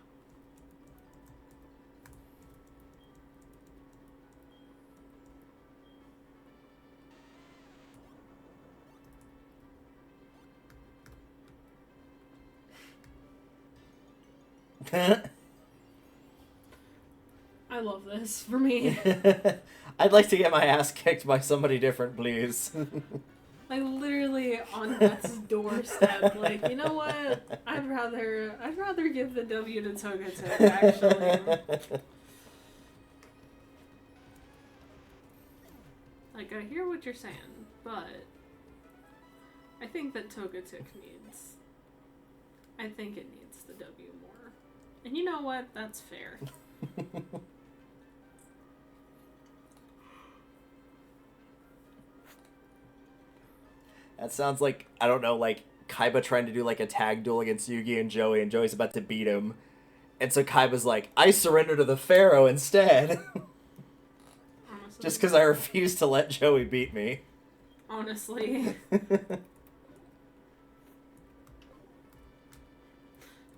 I love this for me. I'd like to get my ass kicked by somebody different, please. Like literally on death's doorstep. Like, you know what? I'd rather give the W to Togetic, actually. Like, I hear what you're saying, but I think that Togetic needs. I think it needs the W more. And you know what? That's fair. That sounds like, I don't know, like Kaiba trying to do like a tag duel against Yugi and Joey's about to beat him. And so Kaiba's like, I surrender to the Pharaoh instead. Honestly. Just because I refuse to let Joey beat me. Honestly. It's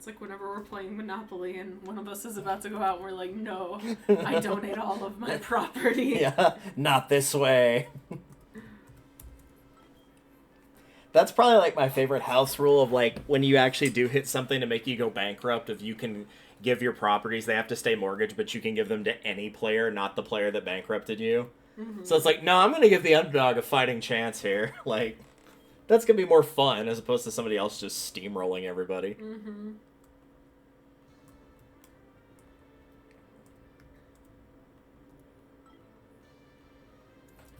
like whenever we're playing Monopoly and one of us is about to go out, we're like, no, I donate all of my property. Yeah, not this way. That's probably like my favorite house rule of like when you actually do hit something to make you go bankrupt. If you can give your properties, they have to stay mortgaged, but you can give them to any player, not the player that bankrupted you. Mm-hmm. So it's like, no, I'm gonna give the underdog a fighting chance here. Like, that's gonna be more fun as opposed to somebody else just steamrolling everybody. Mm-hmm.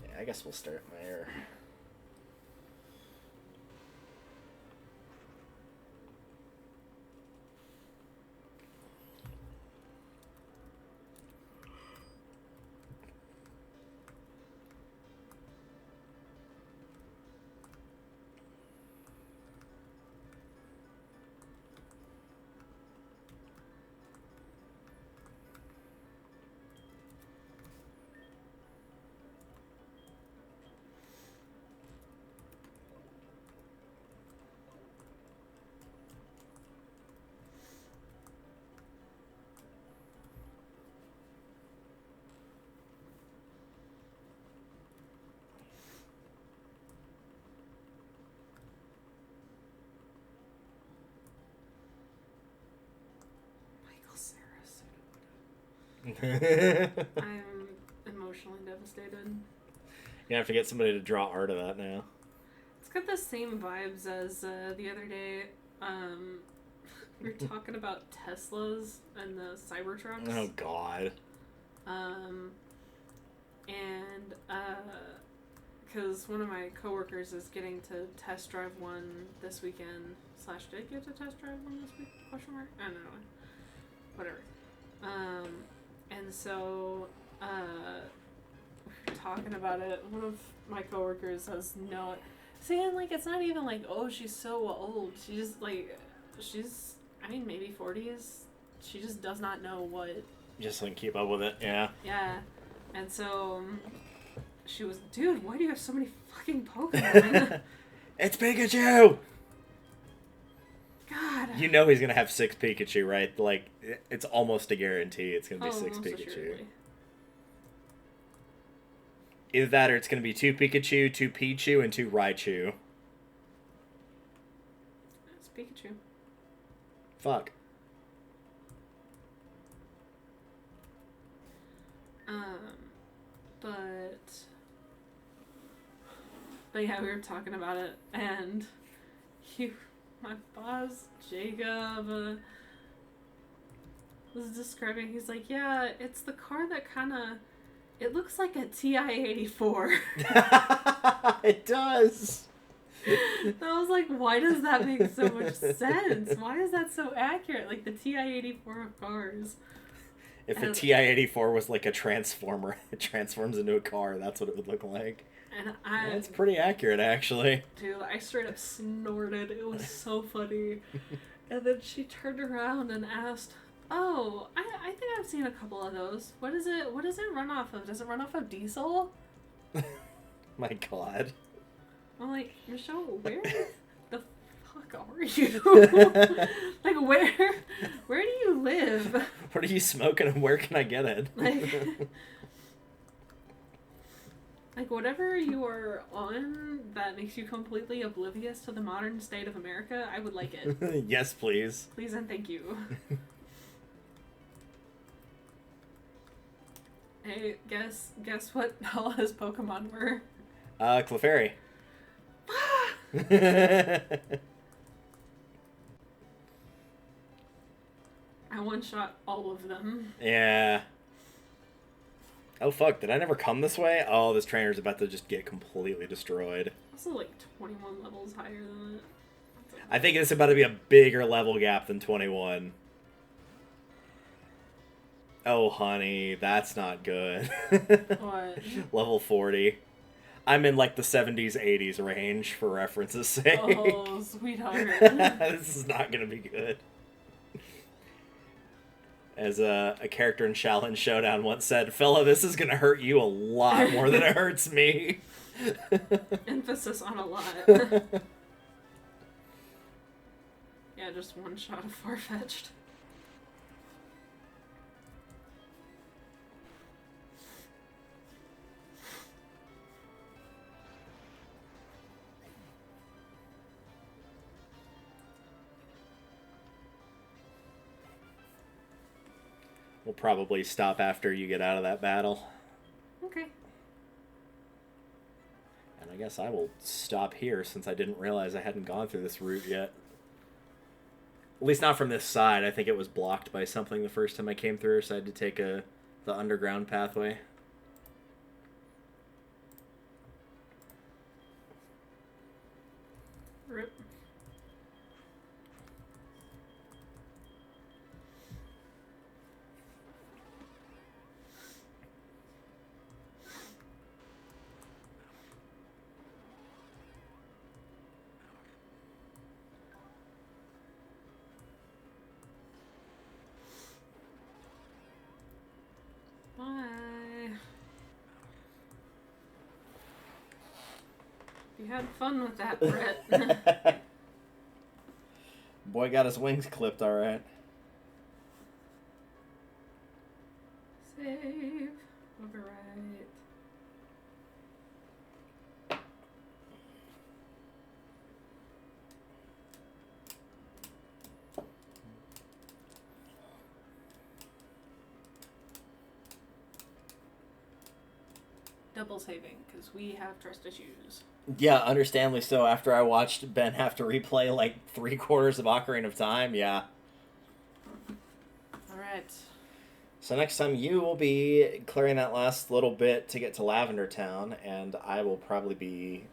Yeah, I guess we'll start there. I'm emotionally devastated. You have to get somebody to draw art of that now. It's got the same vibes as the other day. We were talking about Teslas and the Cybertrucks. Oh God. And because one of my coworkers is getting to test drive one this weekend. / did get to test drive one this week? Question mark? I don't know. Whatever. And so we were talking about it. One of my coworkers has no, saying like it's not even like, oh, she's so old. She's I mean maybe 40s. She just does not know what. Just like keep up with it, yeah. Yeah, and so she was, dude, why do you have so many fucking Pokemon? It's Pikachu. God. You know he's gonna have 6 Pikachu, right? Like, it's almost a guarantee it's gonna be 6 Pikachu. Assuredly. Either that or it's gonna be 2 Pikachu, 2 Pichu, and 2 Raichu. It's Pikachu. Fuck. But yeah, we were talking about it, and my boss, Jacob, was describing, he's like, yeah, it's the car that it looks like a TI-84. It does. I was like, why does that make so much sense? Why is that so accurate? Like the TI-84 of cars. If a TI-84 was like a transformer, it transforms into a car, that's what it would look like. And that's pretty accurate, actually. Dude, I straight up snorted. It was so funny. And then she turned around and asked, oh, I think I've seen a couple of those. What does it run off of? Does it run off of diesel? My God. I'm like, Michelle, where the fuck are you? Like, where do you live? What are you smoking and where can I get it? Like, whatever you are on that makes you completely oblivious to the modern state of America, I would like it. Yes, please. Please and thank you. Hey, guess what Bella's Pokemon were? Clefairy. I one-shot all of them. Yeah. Oh, fuck. Did I never come this way? Oh, this trainer's about to just get completely destroyed. Also, like, 21 levels higher than it. I think it's about to be a bigger level gap than 21. Oh, honey. That's not good. What? Level 40. I'm in, like, the 70s, 80s range, for reference's sake. Oh, sweetheart. This is not going to be good. As a character in Shaolin Showdown once said, fella, this is going to hurt you a lot more than it hurts me. Emphasis on a lot. Yeah, just one shot of Farfetch'd. probably stop after you get out of that battle. Okay. And I guess I will stop here since I didn't realize I hadn't gone through this route yet. At least not from this side. I think it was blocked by something the first time I came through, so I had to take the underground pathway. Rip. Bye. You had fun with that, Brett. Boy got his wings clipped, alright. Save. Overwrite. Double saving, because we have trust issues. Yeah, understandably so. After I watched Ben have to replay like 3/4 of Ocarina of Time, yeah. Alright. So next time you will be clearing that last little bit to get to Lavender Town, and I will probably be...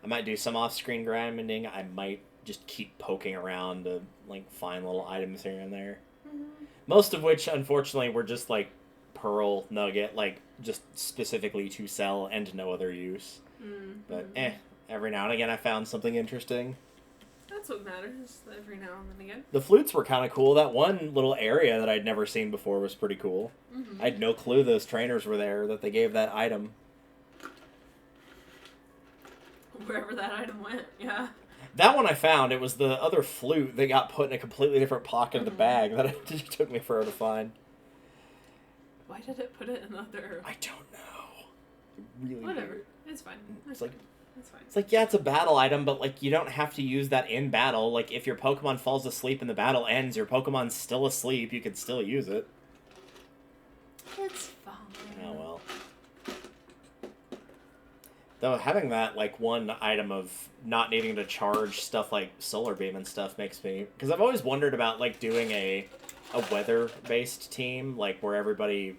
I might do some off-screen grinding. I might just keep poking around to like find little items here and there. Mm-hmm. Most of which, unfortunately, were just like pearl nugget, like just specifically to sell and no other use. Mm-hmm. But every now and again I found something interesting. That's what matters, every now and then again. The flutes were kind of cool. That one little area that I'd never seen before was pretty cool. Mm-hmm. I had no clue those trainers were there, that they gave that item. Wherever that item went, yeah. That one I found. It was the other flute that got put in a completely different pocket of the bag that it just took me forever to find. Why did it put it in other... I don't know. Really Whatever. weird. It's fine. It's like... It's fine. It's like, yeah, it's a battle item, but, like, you don't have to use that in battle. Like, if your Pokemon falls asleep and the battle ends, your Pokemon's still asleep, you can still use it. It's fine. Oh, well. Though, having that, like, one item of not needing to charge stuff like Solar Beam and stuff makes me... Because I've always wondered about, like, doing a weather-based team, like, where everybody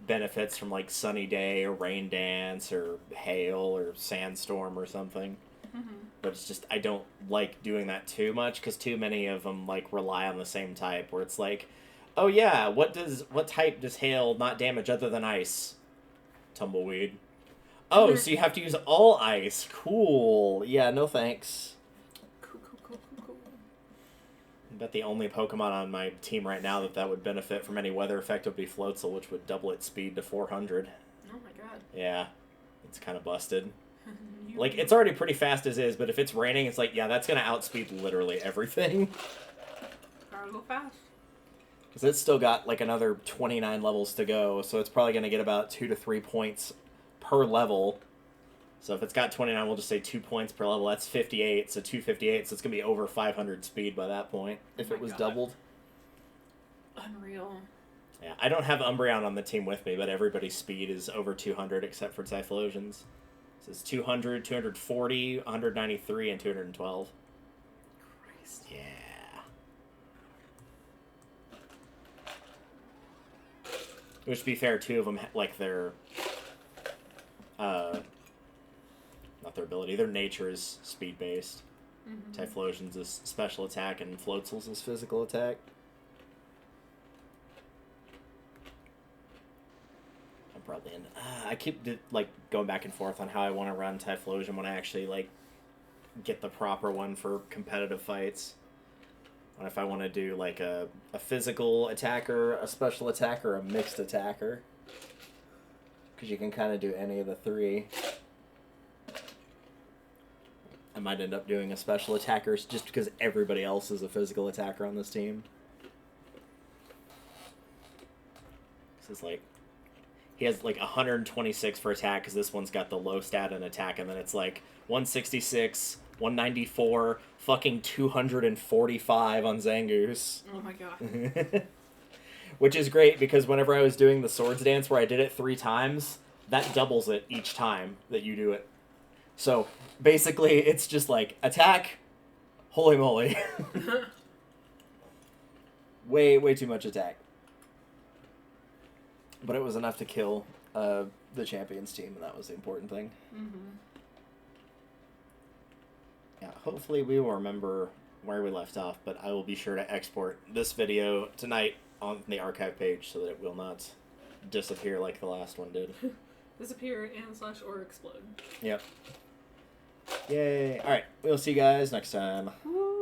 benefits from like sunny day or rain dance or hail or sandstorm or something. Mm-hmm. But it's just I don't like doing that too much because too many of them like rely on the same type where it's like, oh yeah, what type does hail not damage other than ice? Tumbleweed. Oh, so you have to use all ice. Cool. Yeah, no thanks. Cool. I bet the only Pokemon on my team right now that would benefit from any weather effect would be Floatzel, which would double its speed to 400. Oh my god. Yeah, it's kind of busted. Like, it's already pretty fast as is, but if it's raining, it's like, yeah, that's going to outspeed literally everything. Gotta go fast. Because it's still got, like, another 29 levels to go, so it's probably going to get about 2 to 3 points per level. So if it's got 29, we'll just say 2 points per level. That's 58, so 258, so it's going to be over 500 speed by that point, if it was doubled. Unreal. Yeah, I don't have Umbreon on the team with me, but everybody's speed is over 200 except for Typhlosion's. So it's 200, 240, 193, and 212. Christ. Yeah. Which, to be fair, two of them, like, their... not their ability, their nature is speed-based. Mm-hmm. Typhlosion's is special attack, and Floatzel's is physical attack. I'm probably in... I keep, like, going back and forth on how I want to run Typhlosion when I actually, like, get the proper one for competitive fights. What if I want to do, like, a physical attacker, a special attacker, a mixed attacker? Because you can kind of do any of the three. I might end up doing a special attacker just because everybody else is a physical attacker on this team. This is like... He has like 126 for attack because this one's got the low stat in attack, and then it's like 166, 194, fucking 245 on Zangoose. Oh my god. Which is great because whenever I was doing the swords dance where I did it 3 times, that doubles it each time that you do it. So basically, it's just like attack, holy moly. way too much attack. But it was enough to kill the champions team, and that was the important thing. Mm-hmm. Yeah, hopefully we will remember where we left off, but I will be sure to export this video tonight on the archive page so that it will not disappear like the last one did. Disappear and / or explode. Yep. Yay. Alright, we'll see you guys next time. Woo.